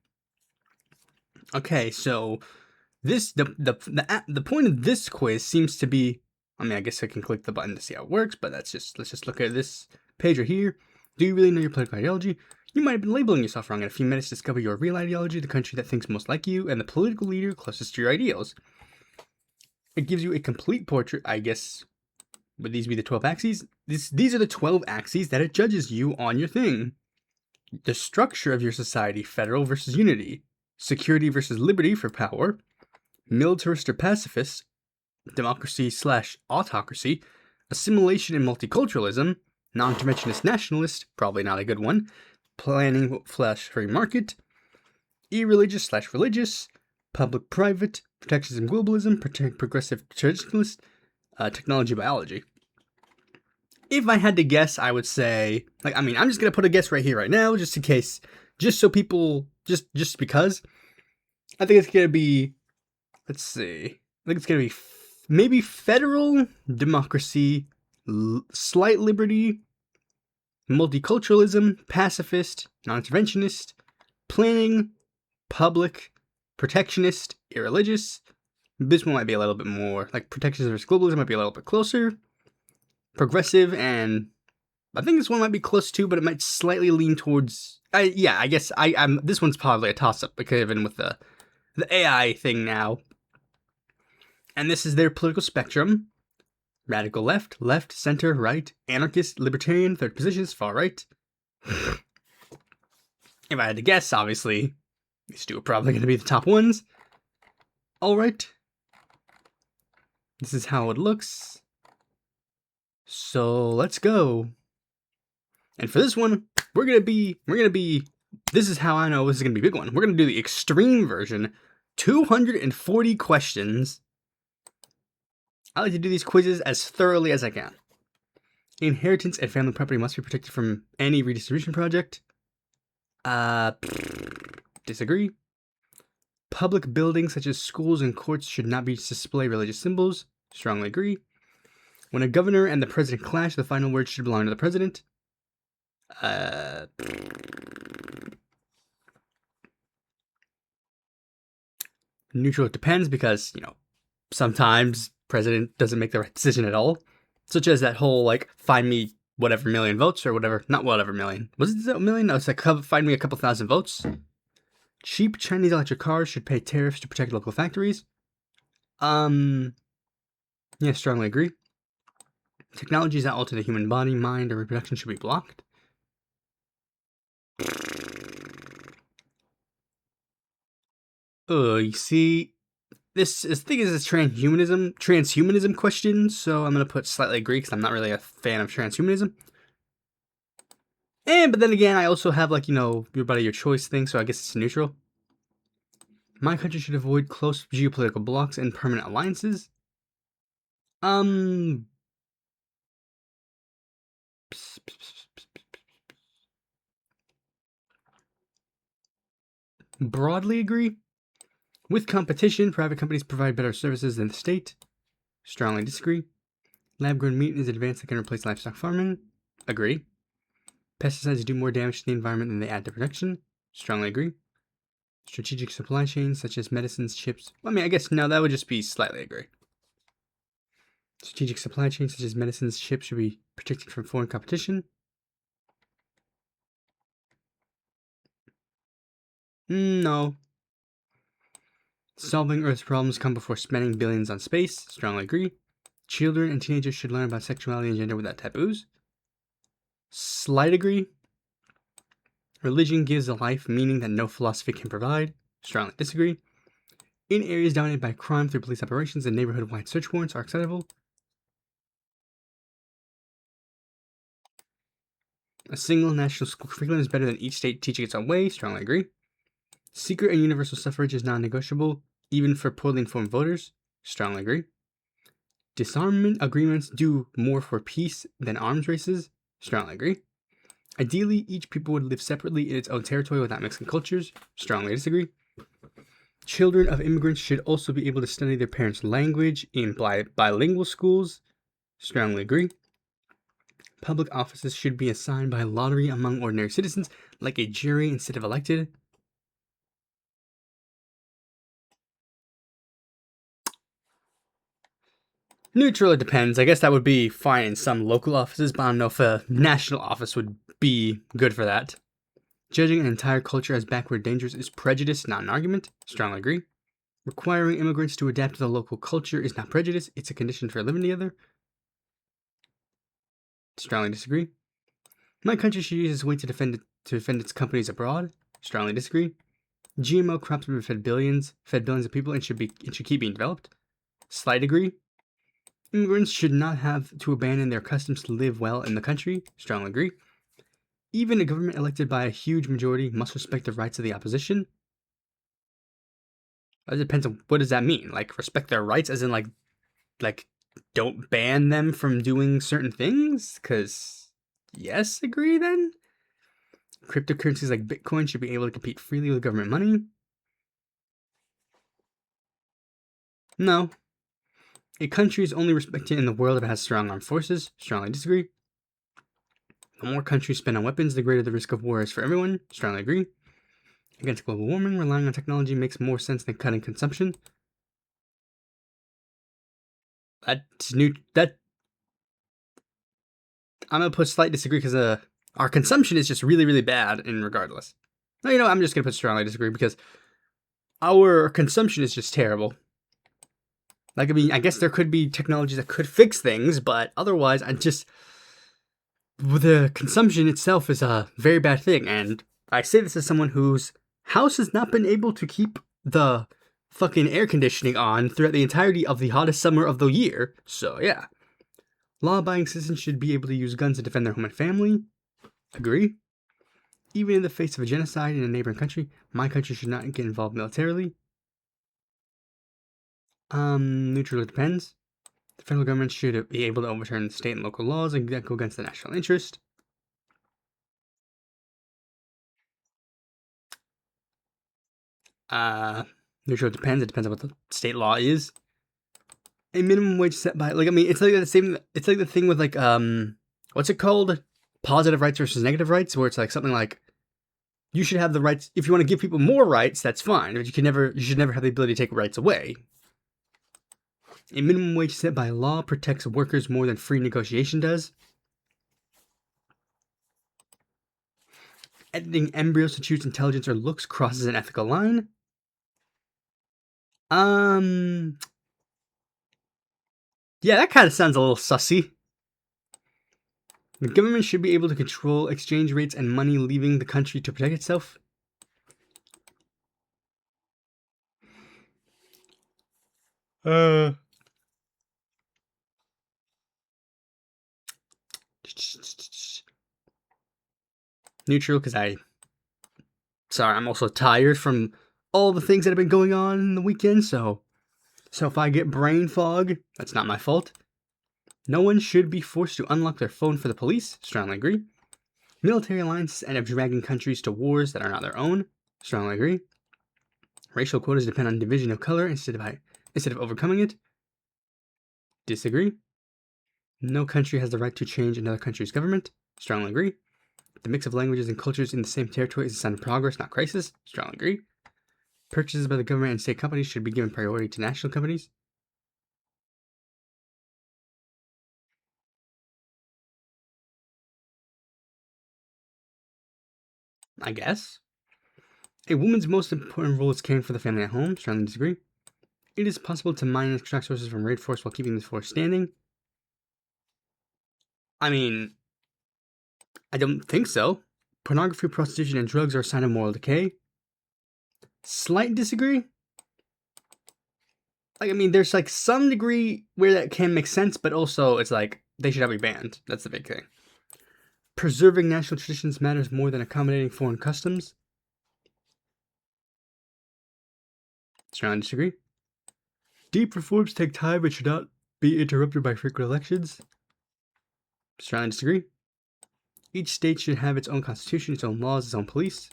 Okay, so this the point of this quiz seems to be, I mean, I guess I can click the button to see how it works, but let's just look at this page right here. Do you really know your political ideology? You might have been labeling yourself wrong. In a few minutes, discover your real ideology, the country that thinks most like you, and the political leader closest to your ideals. It gives you a complete portrait, I guess. Would these be the 12 axes? These are the 12 axes that it judges you on your thing. The structure of your society, federal versus unity, security versus liberty for power, militarist or pacifist, democracy/autocracy, assimilation and multiculturalism, non-interventionist nationalist, probably not a good one, planning/free market, irreligious/religious, public-private, protectionism globalism, progressive traditionalist, technology biology. If I had to guess, I would say, like, I mean, I'm just going to put a guess right here, right now, just in case, just so people, just because. I think it's going to be, let's see, I think it's going to be maybe federal, democracy, slight liberty, multiculturalism, pacifist, non-interventionist, planning, public, protectionist, irreligious. This one might be a little bit more, like protectionism versus globalism might be a little bit closer. Progressive, and I think this one might be close too, but it might slightly lean towards, I guess I'm this one's probably a toss-up, because even with the AI thing now. And this is their political spectrum. Radical left, left, center, right, anarchist, libertarian, third positions, far right. If I had to guess, obviously, these two are probably going to be the top ones. Alright. This is how it looks. So let's go. And for this one, we're gonna be this is how I know this is going to be a big one. We're going to do the extreme version, 240 questions. I like to do these quizzes as thoroughly as I can. Inheritance and family property must be protected from any redistribution project. Disagree. Public buildings such as schools and courts should not be display religious symbols. Strongly agree. When a governor and the president clash, the final word should belong to the president. Neutral, it depends, because, sometimes president doesn't make the right decision at all. Such as that whole, find me whatever million votes or whatever. Not whatever million. Was it a million? No, it's find me a couple thousand votes. Cheap Chinese electric cars should pay tariffs to protect local factories. Yeah, strongly agree. Technologies that alter the human body, mind, or reproduction should be blocked. You see, this thing is a transhumanism question, so I'm gonna put slightly agree because I'm not really a fan of transhumanism. But then again, I also have your body, your choice thing, so I guess it's neutral. My country should avoid close geopolitical blocks and permanent alliances. Broadly agree. With competition, private companies provide better services than the state. Strongly disagree. Lab-grown meat is advanced that can replace livestock farming. Agree. Pesticides do more damage to the environment than they add to production. Strongly agree. Strategic supply chains such as medicines, chips. I guess no, that would just be slightly agree. Strategic supply chains such as medicines, chips should be protected from foreign competition. No. Solving Earth's problems come before spending billions on space. Strongly agree. Children and teenagers should learn about sexuality and gender without taboos. Slight agree. Religion gives a life meaning that no philosophy can provide. Strongly disagree. In areas dominated by crime through police operations and neighborhood-wide search warrants are acceptable. A single national school curriculum is better than each state teaching its own way. Strongly agree. Secret and universal suffrage is non-negotiable, even for poorly informed voters. Strongly agree. Disarmament agreements do more for peace than arms races. Strongly agree. Ideally, each people would live separately in its own territory without mixing cultures. Strongly disagree. Children of immigrants should also be able to study their parents' language in bilingual schools. Strongly agree. Public offices should be assigned by lottery among ordinary citizens, like a jury instead of elected. Neutral, it depends. I guess that would be fine in some local offices, but I don't know if a national office would be good for that. Judging an entire culture as backward dangerous is prejudice, not an argument. Strongly agree. Requiring immigrants to adapt to the local culture is not prejudice, it's a condition for living together. Strongly disagree. My country should use this way to defend its companies abroad. Strongly disagree. GMO crops have fed billions of people and should keep being developed. Slight agree. Immigrants should not have to abandon their customs to live well in the country. Strongly agree. Even a government elected by a huge majority must respect the rights of the opposition. It depends on what does that mean. Respect their rights, as in don't ban them from doing certain things. Because yes, agree then. Cryptocurrencies like Bitcoin should be able to compete freely with government money. No. A country is only respected in the world if it has strong armed forces. Strongly disagree. The more countries spend on weapons, the greater the risk of war is for everyone. Strongly agree. Against global warming, relying on technology makes more sense than cutting consumption. That's new. I'm gonna put slight disagree because our consumption is just really, really bad. In regardless, no, I'm just gonna put strongly disagree because our consumption is just terrible. I guess there could be technologies that could fix things, but otherwise, the consumption itself is a very bad thing. And I say this as someone whose house has not been able to keep the fucking air conditioning on throughout the entirety of the hottest summer of the year. So yeah. Law-abiding citizens should be able to use guns to defend their home and family. Agree. Even in the face of a genocide in a neighboring country, my country should not get involved militarily. Neutral, it depends. The federal government should be able to overturn state and local laws that go against the national interest. Neutral, it depends. It depends on what the state law is. A minimum wage set by, like, I mean, it's like the same. It's like the thing with, like, what's it called? Positive rights versus negative rights, where it's like something like, you should have the rights. If you want to give people more rights, that's fine, but you should never have the ability to take rights away. A minimum wage set by law protects workers more than free negotiation does. Editing embryos to choose intelligence or looks crosses an ethical line. Yeah, that kind of sounds a little sussy. The government should be able to control exchange rates and money leaving the country to protect itself. Neutral, because I'm also tired from all the things that have been going on in the weekend, so if I get brain fog, that's not my fault. No one should be forced to unlock their phone for the police. Strongly agree. Military alliances end up dragging countries to wars that are not their own. Strongly agree. Racial quotas depend on division of color instead of overcoming it. Disagree. No country has the right to change another country's government. Strongly agree. The mix of languages and cultures in the same territory is a sign of progress, not crisis. Strongly agree. Purchases by the government and state companies should be given priority to national companies. I guess. A woman's most important role is caring for the family at home. Strongly disagree. It is possible to mine and extract sources from rainforest while keeping the forest standing. I mean, I don't think so. Pornography, prostitution, and drugs are a sign of moral decay. Slight disagree. Like, I mean, there's like some degree where that can make sense, but also it's like they should be banned. That's the big thing. Preserving national traditions matters more than accommodating foreign customs. Strongly disagree. Deep reforms take time and should not be interrupted by frequent elections. Strongly disagree. Each state should have its own constitution, its own laws, its own police.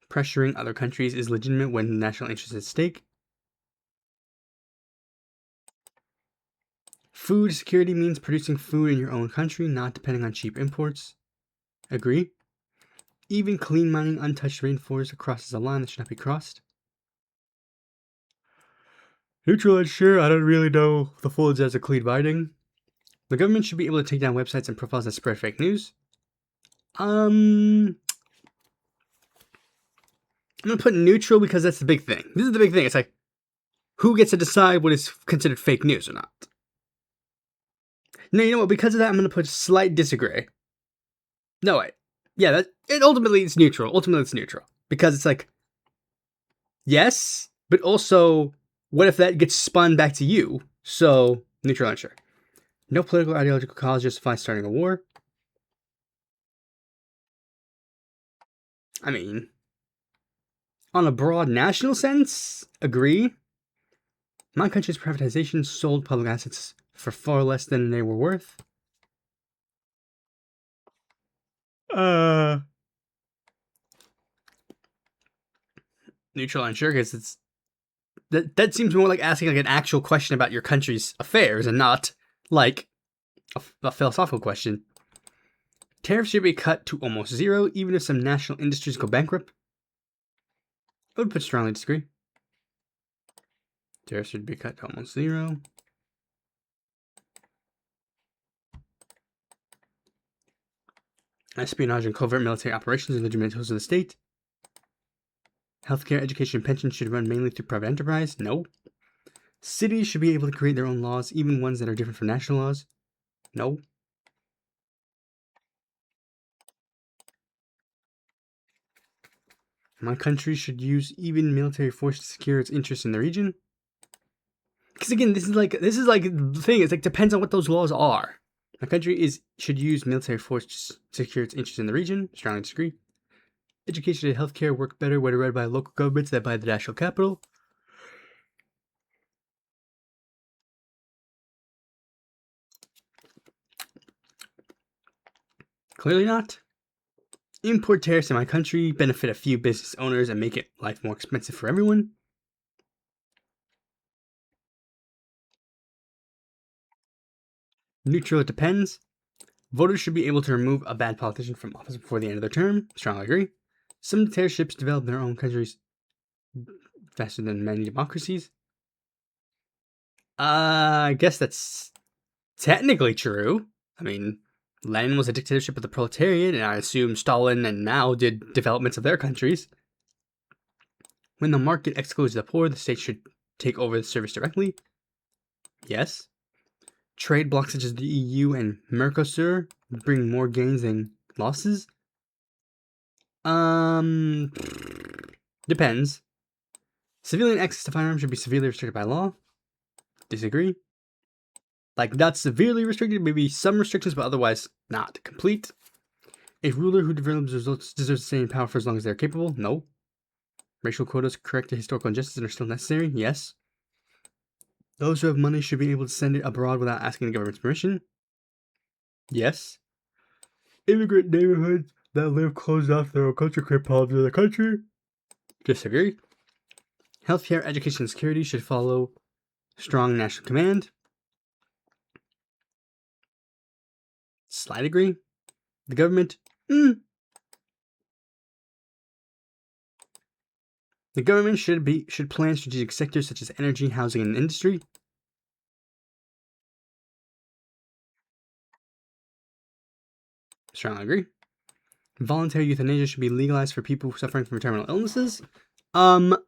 Pressuring other countries is legitimate when the national interest is at stake. Food security means producing food in your own country, not depending on cheap imports. Agree. Even clean mining untouched rainforest crosses a line that should not be crossed. Neutral and sure, I don't really know the full details of clean mining. The government should be able to take down websites and profiles that spread fake news. I'm gonna put neutral because that's the big thing. This is the big thing. It's like, who gets to decide what is considered fake news or not? No, you know what? Because of that, I'm gonna put slight disagree. No, wait. Yeah, ultimately it's neutral. Ultimately it's neutral. Because it's like, yes, but also, what if that gets spun back to you? So, neutral and sure. No political or ideological cause justifies starting a war. I mean, on a broad national sense, agree. My country's privatization sold public assets for far less than they were worth. Neutral and sure, because it's that seems more like asking like an actual question about your country's affairs and not like a philosophical question. Tariffs should be cut to almost zero, even if some national industries go bankrupt. I would put strongly disagree. Tariffs should be cut to almost zero. Espionage and covert military operations are legitimate tools of the state. Healthcare, education, and pensions should run mainly through private enterprise. No. Cities should be able to create their own laws, even ones that are different from national laws. No. My country should use even military force to secure its interests in the region. Because again, this is like the thing. It's like depends on what those laws are. My country should use military force to secure its interests in the region. Strongly disagree. Education and healthcare work better when run by local governments than by the national capital. Clearly not. Import tariffs in my country benefit a few business owners and make life more expensive for everyone. Neutral, it depends. Voters should be able to remove a bad politician from office before the end of their term. Strongly agree. Some dictatorships develop their own countries faster than many democracies. I guess that's technically true. I mean, Lenin was a dictatorship of the proletariat, and I assume Stalin and Mao did developments of their countries. When the market excludes the poor, the state should take over the service directly. Yes. Trade blocs such as the EU and Mercosur bring more gains than losses. Depends. Civilian access to firearms should be severely restricted by law. Disagree. Like, not severely restricted, maybe some restrictions, but otherwise not complete. A ruler who develops results deserves to stay in power for as long as they are capable. No. Racial quotas correct the historical injustice and are still necessary. Yes. Those who have money should be able to send it abroad without asking the government's permission. Yes. Immigrant neighborhoods that live closed off their own culture create problems in the country. Disagree. Healthcare, education, and security should follow strong national command. Slight agree. The government, The government should plan strategic sectors such as energy, housing, and industry. Strongly agree. Voluntary euthanasia should be legalized for people suffering from terminal illnesses.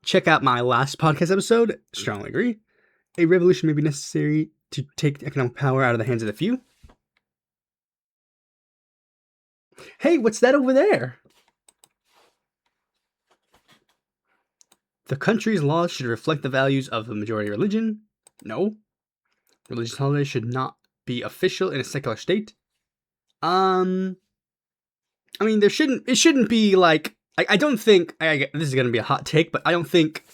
Check out my last podcast episode. Strongly agree. A revolution may be necessary to take economic power out of the hands of the few. Hey, what's that over there? The country's laws should reflect the values of the majority religion. No. Religious holidays should not be official in a secular state. I mean, it shouldn't be like, I don't think, this is going to be a hot take, but I don't think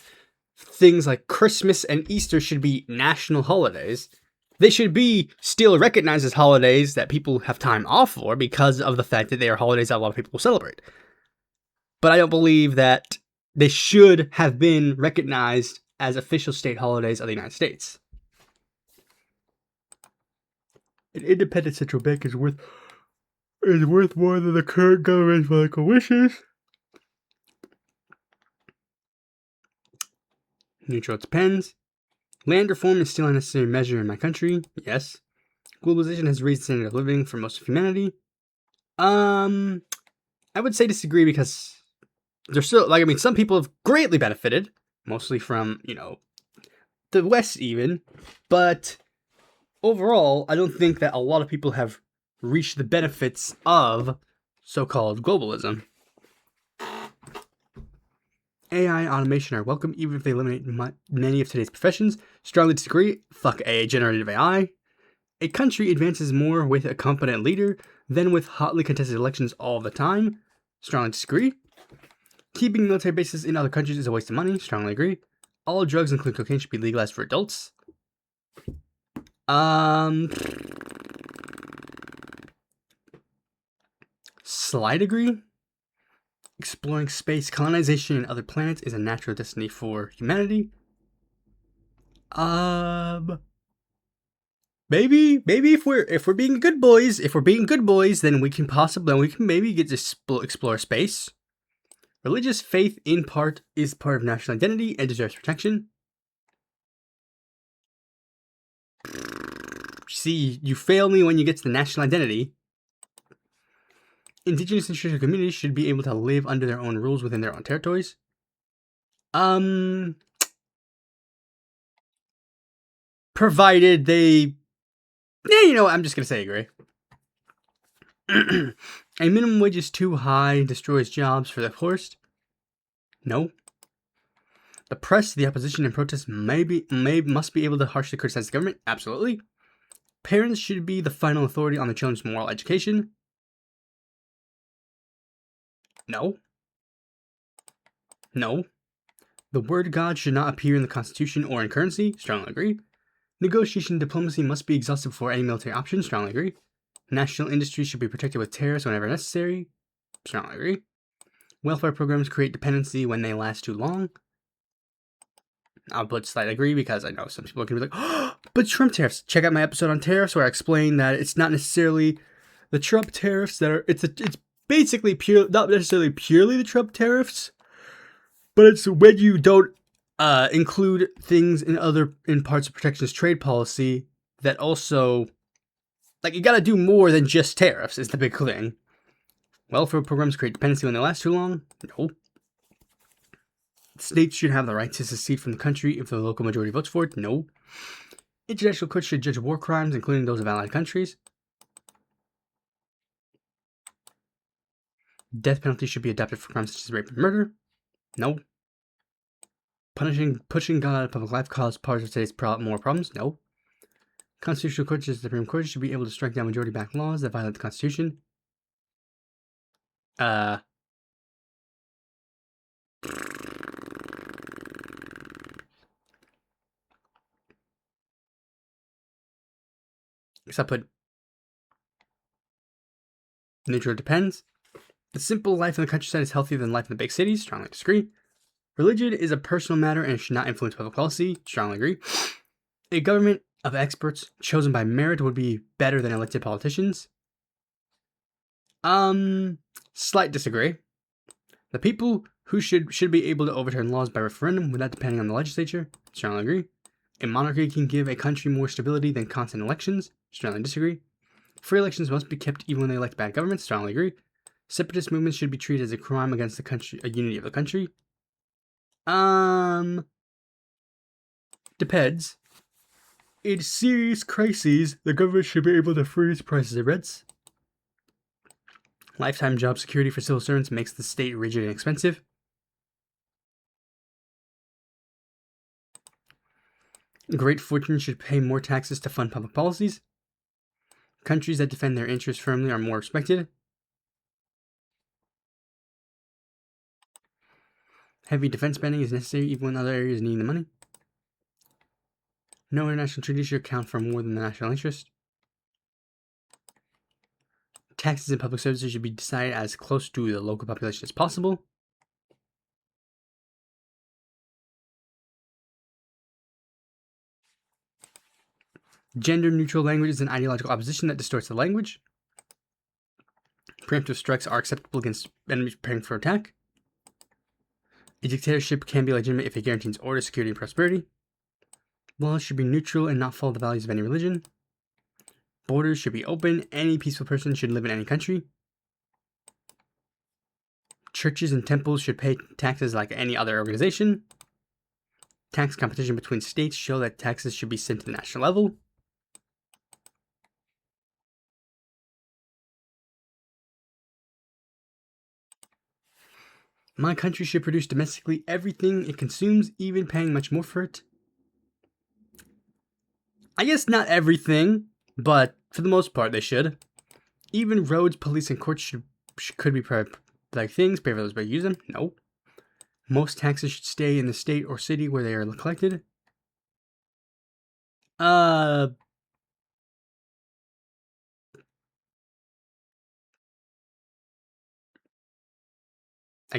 things like Christmas and Easter should be national holidays. They should be still recognized as holidays that people have time off for because of the fact that they are holidays that a lot of people will celebrate. But I don't believe that they should have been recognized as official state holidays of the United States. An independent central bank is worth more than the current government's political wishes. Neutral, it depends. Land reform is still a necessary measure in my country. Yes. Globalization has raised the standard of living for most of humanity. I would say disagree because there's still, some people have greatly benefited, mostly from, the West even, but overall, I don't think that a lot of people have reached the benefits of so-called globalism. AI and automation are welcome, even if they eliminate many of today's professions. Strongly disagree. Fuck generative AI. A country advances more with a competent leader than with hotly contested elections all the time. Strongly disagree. Keeping military bases in other countries is a waste of money. Strongly agree. All drugs, including cocaine, should be legalized for adults. Slight agree. Exploring space, colonization, and other planets is a natural destiny for humanity. Maybe if we're being good boys, then we can maybe get to explore space. Religious faith is part of national identity and deserves protection. See, you fail me when you get to the national identity. Indigenous and traditional communities should be able to live under their own rules within their own territories. Provided they... I'm just gonna say agree. A minimum wage is too high, destroys jobs for the poorest. No. The press, the opposition, and protests must be able to harshly criticize the government. Absolutely. Parents should be the final authority on their children's moral education. No. No. The word God should not appear in the Constitution or in currency. Strongly agree. Negotiation diplomacy must be exhausted before any military option. Strongly agree. National industry should be protected with tariffs whenever necessary. Strongly agree. Welfare programs create dependency when they last too long. I'll put slight agree because I know some people are going to be like, oh, but Trump tariffs. Check out my episode on tariffs where I explain that it's not necessarily the Trump tariffs that are, it's basically not necessarily purely the Trump tariffs, but it's when you don't include things in parts of protectionist trade policy that also, like, you gotta do more than just tariffs is the big thing. Welfare programs create dependency when they last too long. No. States should have the right to secede from the country if the local majority votes for it. No. International courts should judge war crimes, including those of allied countries. Death penalty should be adopted for crimes such as rape and murder. No. Pushing God out of public life causes parts of today's more problems. No. Constitutional courts, such as the Supreme Court, should be able to strike down majority-backed laws that violate the Constitution. Except put neutral depends. The simple life in the countryside is healthier than life in the big cities. Strongly disagree. Religion is a personal matter and should not influence public policy. Strongly agree. A government of experts chosen by merit would be better than elected politicians. Slight disagree. The people who should be able to overturn laws by referendum without depending on the legislature. Strongly agree. A monarchy can give a country more stability than constant elections. Strongly disagree. Free elections must be kept even when they elect bad governments. Strongly agree. Separatist movements should be treated as a crime against the country, a unity of the country. Depends. In serious crises, the government should be able to freeze prices of rents. Lifetime job security for civil servants makes the state rigid and expensive. Great fortune should pay more taxes to fund public policies. Countries that defend their interests firmly are more respected. Heavy defense spending is necessary even when other areas need the money. No international treaty should account for more than the national interest. Taxes and public services should be decided as close to the local population as possible. Gender-neutral language is an ideological opposition that distorts the language. Preemptive strikes are acceptable against enemies preparing for attack. A dictatorship can be legitimate if it guarantees order, security, and prosperity. Laws should be neutral and not follow the values of any religion. Borders should be open. Any peaceful person should live in any country. Churches and temples should pay taxes like any other organization. Tax competition between states show that taxes should be sent to the national level. My country should produce domestically everything it consumes, even paying much more for it. I guess not everything, but for the most part they should. Even roads, police, and courts could be private things, pay for those by use them. No. Most taxes should stay in the state or city where they are collected. I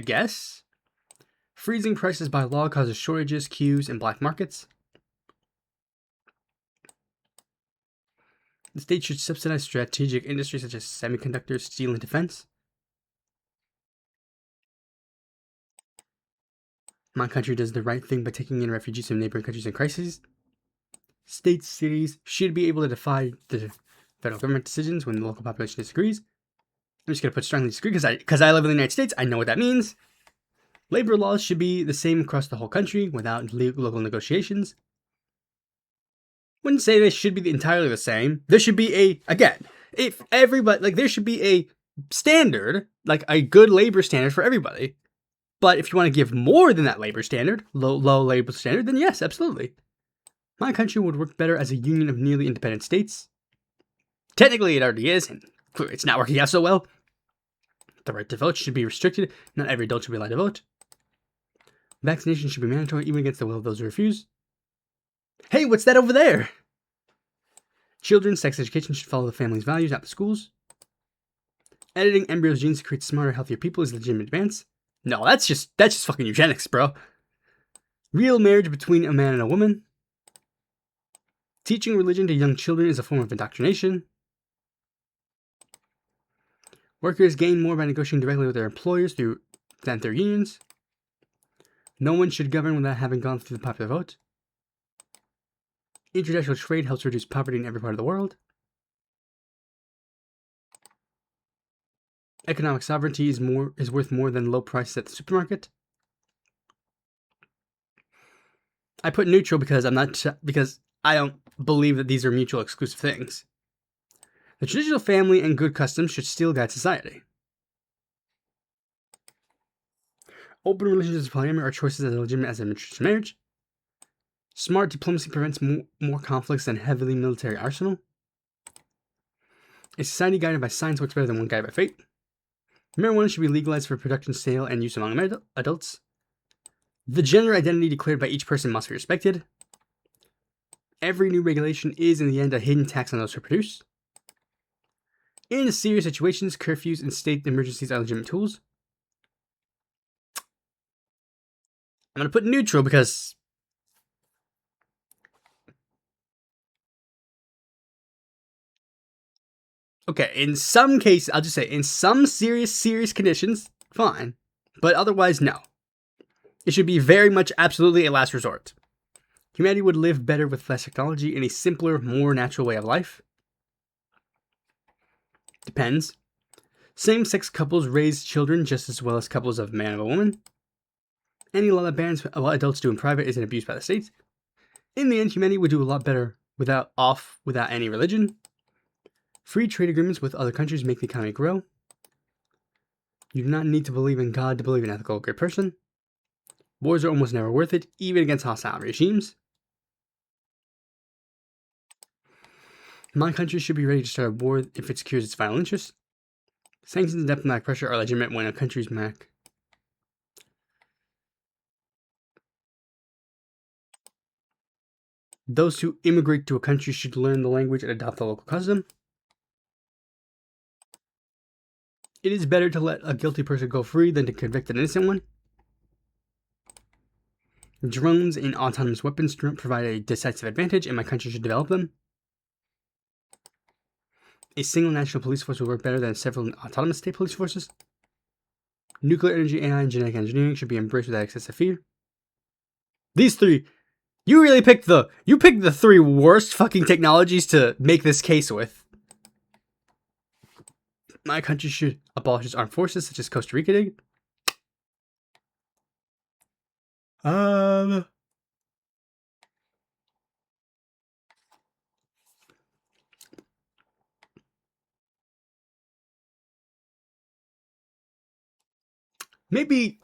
guess. Freezing prices by law causes shortages, queues, and black markets. The state should subsidize strategic industries such as semiconductors, steel, and defense. My country does the right thing by taking in refugees from neighboring countries in crises. States, cities should be able to defy the federal government decisions when the local population disagrees. I'm just going to put strongly disagree because I live in the United States. I know what that means. Labor laws should be the same across the whole country without local negotiations. Wouldn't say they should be entirely the same. There should be if everybody, there should be a standard, like a good labor standard for everybody. But if you want to give more than that labor standard, low labor standard, then yes, absolutely. My country would work better as a union of nearly independent states. Technically, it already is, and clearly it's not working out so well. The right to vote should be restricted. Not every adult should be allowed to vote. Vaccination should be mandatory, even against the will of those who refuse. Hey, what's that over there? Children's sex education should follow the family's values, not the schools. Editing embryos' genes to create smarter, healthier people is a legitimate advance. No, that's just fucking eugenics, bro. Real marriage between a man and a woman. Teaching religion to young children is a form of indoctrination. Workers gain more by negotiating directly with their employers than through unions. No one should govern without having gone through the popular vote. International trade helps reduce poverty in every part of the world. Economic sovereignty is worth more than low prices at the supermarket. I put neutral because I don't believe that these are mutually exclusive things. The traditional family and good customs should still guide society. Open relationships and polyamory are choices as legitimate as interracial marriage. Smart diplomacy prevents more conflicts than heavily military arsenal. A society guided by science works better than one guided by fate. Marijuana should be legalized for production, sale, and use among adults. The gender identity declared by each person must be respected. Every new regulation is, in the end, a hidden tax on those who produce. In serious situations, curfews and state emergencies are legitimate tools. I'm going to put neutral because... Okay, in some cases, I'll just say, in some serious conditions, fine. But otherwise, no. It should be very much absolutely a last resort. Humanity would live better with less technology in a simpler, more natural way of life. Depends. Same-sex couples raise children just as well as couples of a man and a woman. Any law that bans what adults do in private isn't abused by the state. In the end, humanity would do a lot better without any religion. Free trade agreements with other countries make the economy grow. You do not need to believe in God to believe in an ethical, great person. Wars are almost never worth it, even against hostile regimes. My country should be ready to start a war if it secures its vital interests. Sanctions and diplomatic pressure are legitimate when a country's MAC. Those who immigrate to a country should learn the language and adopt the local custom. It is better to let a guilty person go free than to convict an innocent one. Drones and autonomous weapons provide a decisive advantage, and my country should develop them. A single national police force would work better than several autonomous state police forces. Nuclear energy, AI, and genetic engineering should be embraced without excessive fear. These three, you picked the three worst fucking technologies to make this case with. My country should abolish its armed forces, such as Costa Rica did. Maybe,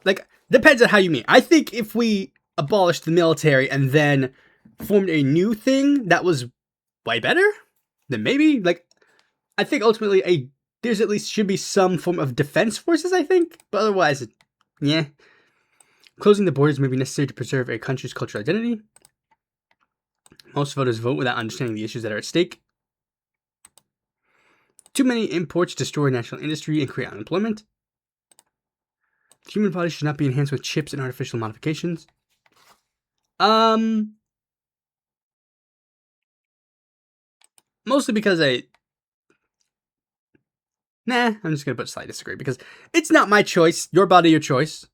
depends on how you mean. I think if we abolished the military and then formed a new thing that was way better, then maybe, I think ultimately there's at least should be some form of defense forces, I think. But otherwise, yeah. Closing the borders may be necessary to preserve a country's cultural identity. Most voters vote without understanding the issues that are at stake. Too many imports destroy national industry and create unemployment. The human body should not be enhanced with chips and artificial modifications. Mostly because I'm just gonna put slight disagree because it's not my choice. Your body, your choice.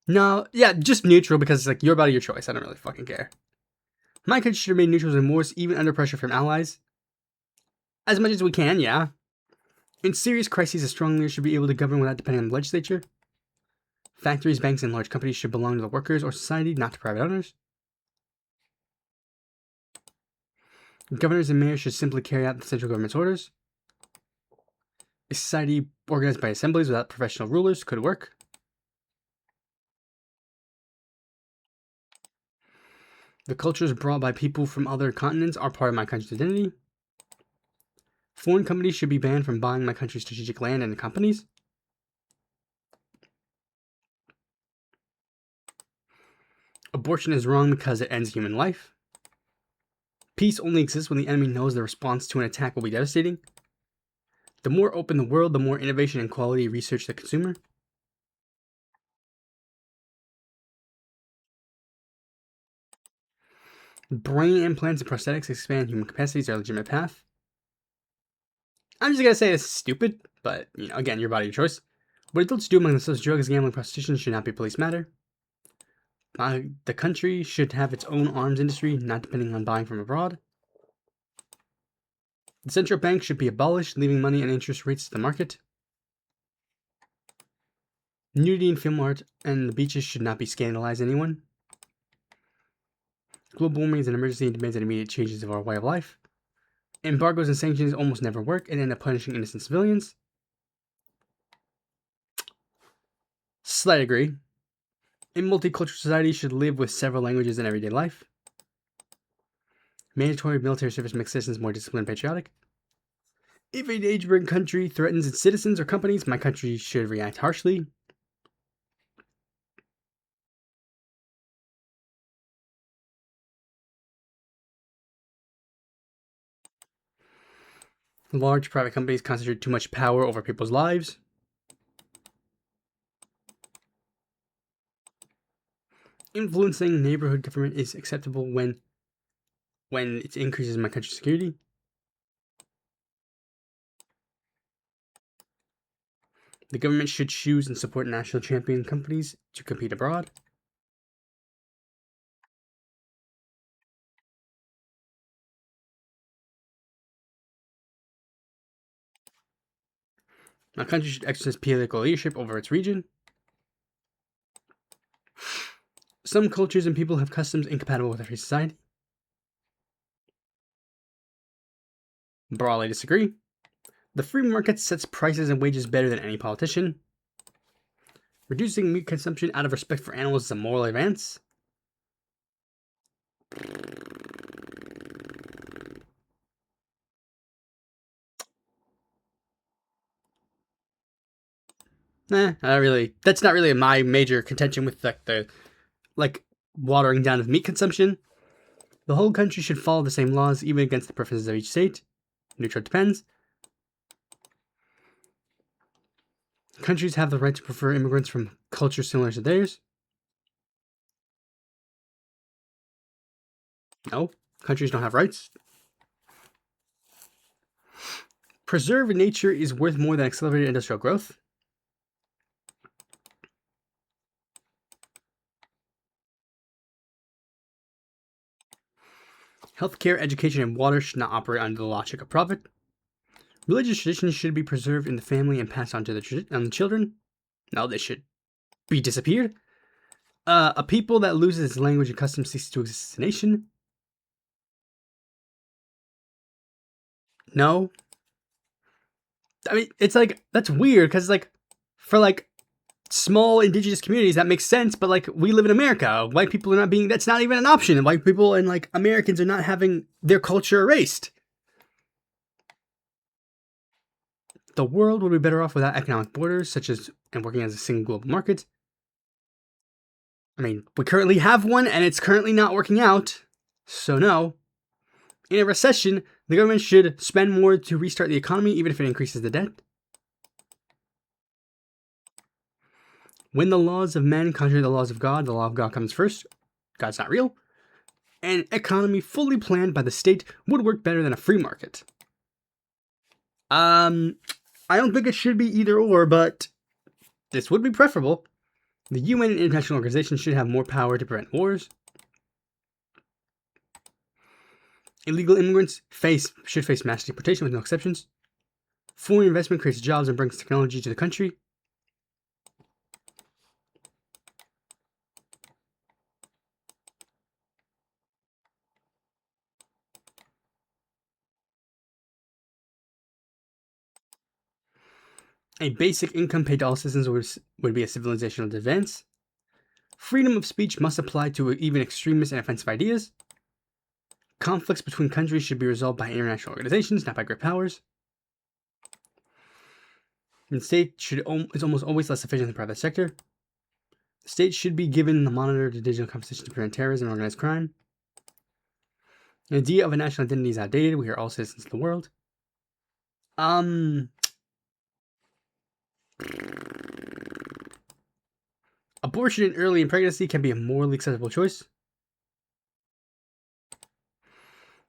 Just neutral because it's your body, your choice. I don't really fucking care. My country should remain neutral in wars, even under pressure from allies. As much as we can, yeah. In serious crises, a strong leader should be able to govern without depending on the legislature. Factories, banks, and large companies should belong to the workers or society, not to private owners. Governors and mayors should simply carry out the central government's orders. A society organized by assemblies without professional rulers could work. The cultures brought by people from other continents are part of my country's identity. Foreign companies should be banned from buying my country's strategic land and companies. Abortion is wrong because it ends human life. Peace only exists when the enemy knows the response to an attack will be devastating. The more open the world, the more innovation and quality research the consumer. Brain implants and prosthetics expand human capacities are a legitimate path. I'm just gonna say it's stupid, but again, your body, your choice. What adults do among themselves, drugs, gambling, prostitution should not be police matter. The country should have its own arms industry, not depending on buying from abroad. The central bank should be abolished, leaving money and interest rates to the market. Nudity in film art and the beaches should not be scandalized anyone. Global warming is an emergency and demands immediate changes of our way of life. Embargoes and sanctions almost never work and end up punishing innocent civilians. Slight agree. A multicultural society should live with several languages in everyday life. Mandatory military service makes citizens more disciplined and patriotic. If a neighboring country threatens its citizens or companies, my country should react harshly. Large private companies concentrate too much power over people's lives. Influencing neighborhood government is acceptable when it increases my country's security. The government should choose and support national champion companies to compete abroad. My country should exercise political leadership over its region. Some cultures and people have customs incompatible with a free society. Broadly disagree. The free market sets prices and wages better than any politician. Reducing meat consumption out of respect for animals is a moral advance. That's not really my major contention with the watering down of meat consumption. The whole country should follow the same laws, even against the preferences of each state. Neutral depends. Countries have the right to prefer immigrants from cultures similar to theirs. No, countries don't have rights. Preserved nature is worth more than accelerated industrial growth. Healthcare, education, and water should not operate under the logic of profit. Religious traditions should be preserved in the family and passed on to the children. No, they should be disappeared. A people that loses its language and customs ceases to exist as a nation. No. I mean, it's that's weird, because for small indigenous communities, that makes sense, but we live in America. White people are not being, that's not even an option. And white people and Americans are not having their culture erased. The world would be better off without economic borders, and working as a single global market. I mean, we currently have one, and it's currently not working out. So no. In a recession, the government should spend more to restart the economy, even if it increases the debt. When the laws of men contradict the laws of God, the law of God comes first. God's not real. An economy fully planned by the state would work better than a free market. I don't think it should be either or, but this would be preferable. The UN and international organizations should have more power to prevent wars. Illegal immigrants should face mass deportation with no exceptions. Foreign investment creates jobs and brings technology to the country. A basic income paid to all citizens would be a civilizational advance. Freedom of speech must apply to even extremist and offensive ideas. Conflicts between countries should be resolved by international organizations, not by great powers. And the state is almost always less efficient than the private sector. The state should be given the monitor to digital competition to prevent terrorism and organized crime. The idea of a national identity is outdated. We are all citizens of the world. Abortion early in pregnancy can be a morally acceptable choice.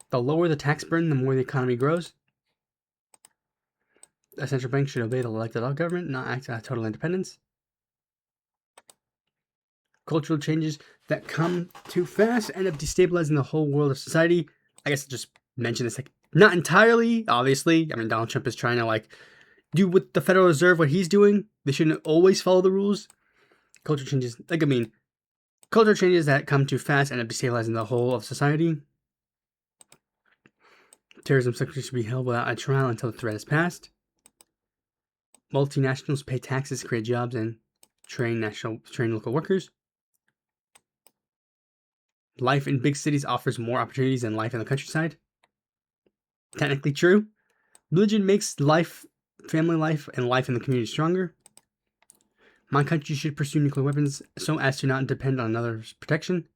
The lower the tax burden, the more the economy grows. A central bank should obey the elected government, not act out of total independence. Cultural changes that come too fast end up destabilizing the whole world of society. I guess I'll just mention this, not entirely, obviously. I mean, Donald Trump is trying to, do with the Federal Reserve what he's doing. They shouldn't always follow the rules. Cultural changes, cultural changes that come too fast end up destabilizing the whole of society. Terrorism suspects should be held without a trial until the threat is passed. Multinationals pay taxes to create jobs and train local workers. Life in big cities offers more opportunities than life in the countryside. Technically true. Religion makes family life, and life in the community stronger. My country should pursue nuclear weapons so as to not depend on another's protection.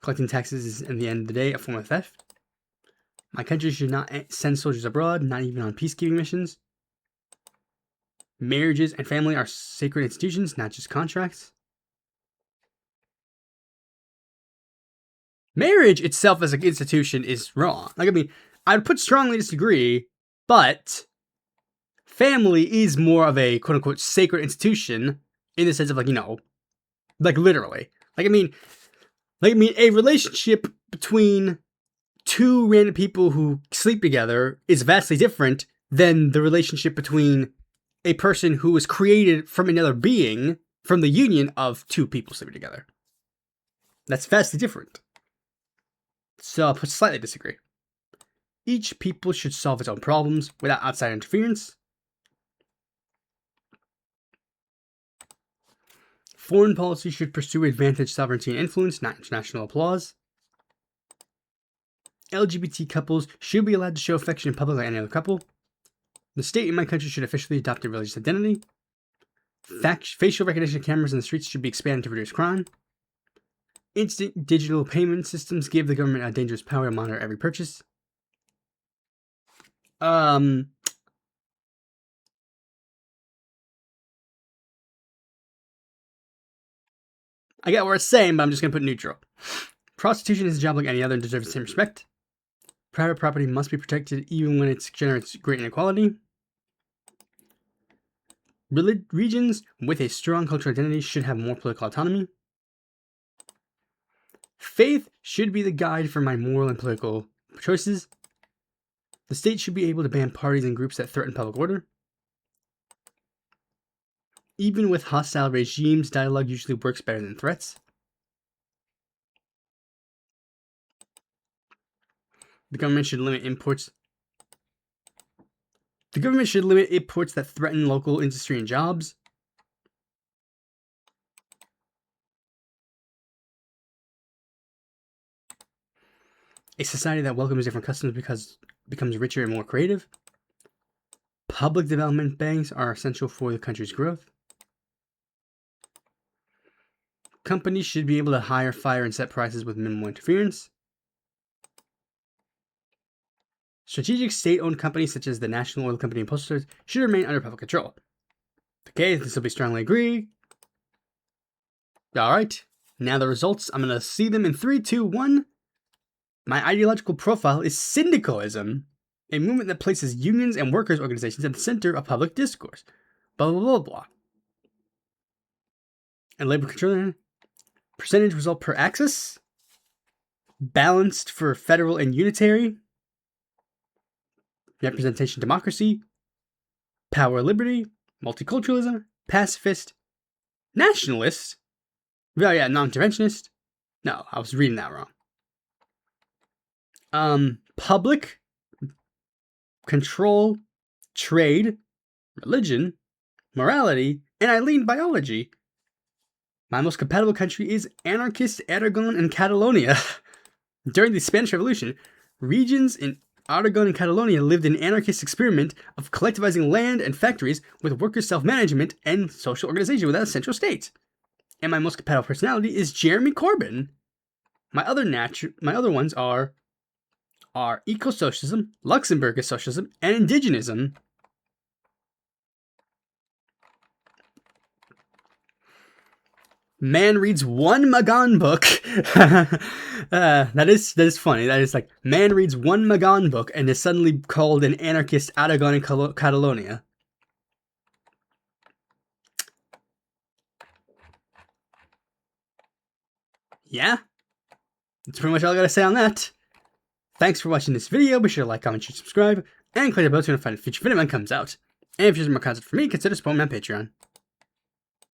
Collecting taxes is, in the end of the day, a form of theft. My country should not send soldiers abroad, not even on peacekeeping missions. Marriages and family are sacred institutions, not just contracts. Marriage itself as an institution is wrong. I would put strongly disagree, but family is more of a quote-unquote sacred institution in the sense of literally. A relationship between two random people who sleep together is vastly different than the relationship between a person who was created from another being from the union of two people sleeping together. That's vastly different. So I'll slightly disagree. Each people should solve its own problems without outside interference. Foreign policy should pursue advantage, sovereignty, and influence, not international applause. LGBT couples should be allowed to show affection in public like any other couple. The state in my country should officially adopt a religious identity. Facial recognition cameras in the streets should be expanded to reduce crime. Instant digital payment systems give the government a dangerous power to monitor every purchase. I get what it's saying, but I'm just going to put neutral. Prostitution is a job like any other and deserves the same respect. Private property must be protected even when it generates great inequality. Regions with a strong cultural identity should have more political autonomy. Faith should be the guide for my moral and political choices. The state should be able to ban parties and groups that threaten public order. Even with hostile regimes, dialogue usually works better than threats. The government should limit imports. The government should limit imports that threaten local industry and jobs. A society that welcomes different customs becomes richer and more creative. Public development banks are essential for the country's growth. Companies should be able to hire, fire, and set prices with minimal interference. Strategic state-owned companies such as the National Oil Company and Postal Service should remain under public control. Okay, this will be strongly agree. Alright, now the results. I'm going to see them in 3, 2, 1. My ideological profile is syndicalism, a movement that places unions and workers' organizations at the center of public discourse. Blah, blah, blah, blah. And labor control percentage result per axis. Balanced for federal and unitary. Representation democracy. Power liberty. Multiculturalism. Pacifist. Nationalist. Oh yeah, non-interventionist. No, I was reading that wrong. Public. Control. Trade. religion, morality, and I lean biology. My most compatible country is anarchist Aragon and Catalonia. During the Spanish Revolution, regions in Aragon and Catalonia lived in an anarchist experiment of collectivizing land and factories with workers' self-management and social organization without a central state. And my most compatible personality is Jeremy Corbyn. My other ones are eco-socialism, Luxembourgist socialism, and indigenism. Man reads one Magan book. That is funny. That is like, man reads one Magan book and is suddenly called an anarchist Aragon and Catalonia. Yeah, that's pretty much all I gotta say on that. Thanks for watching this video. Be sure to like, comment, share, subscribe, and click the bell to notify when a future video comes out. And if you're more content from me, consider supporting me on Patreon.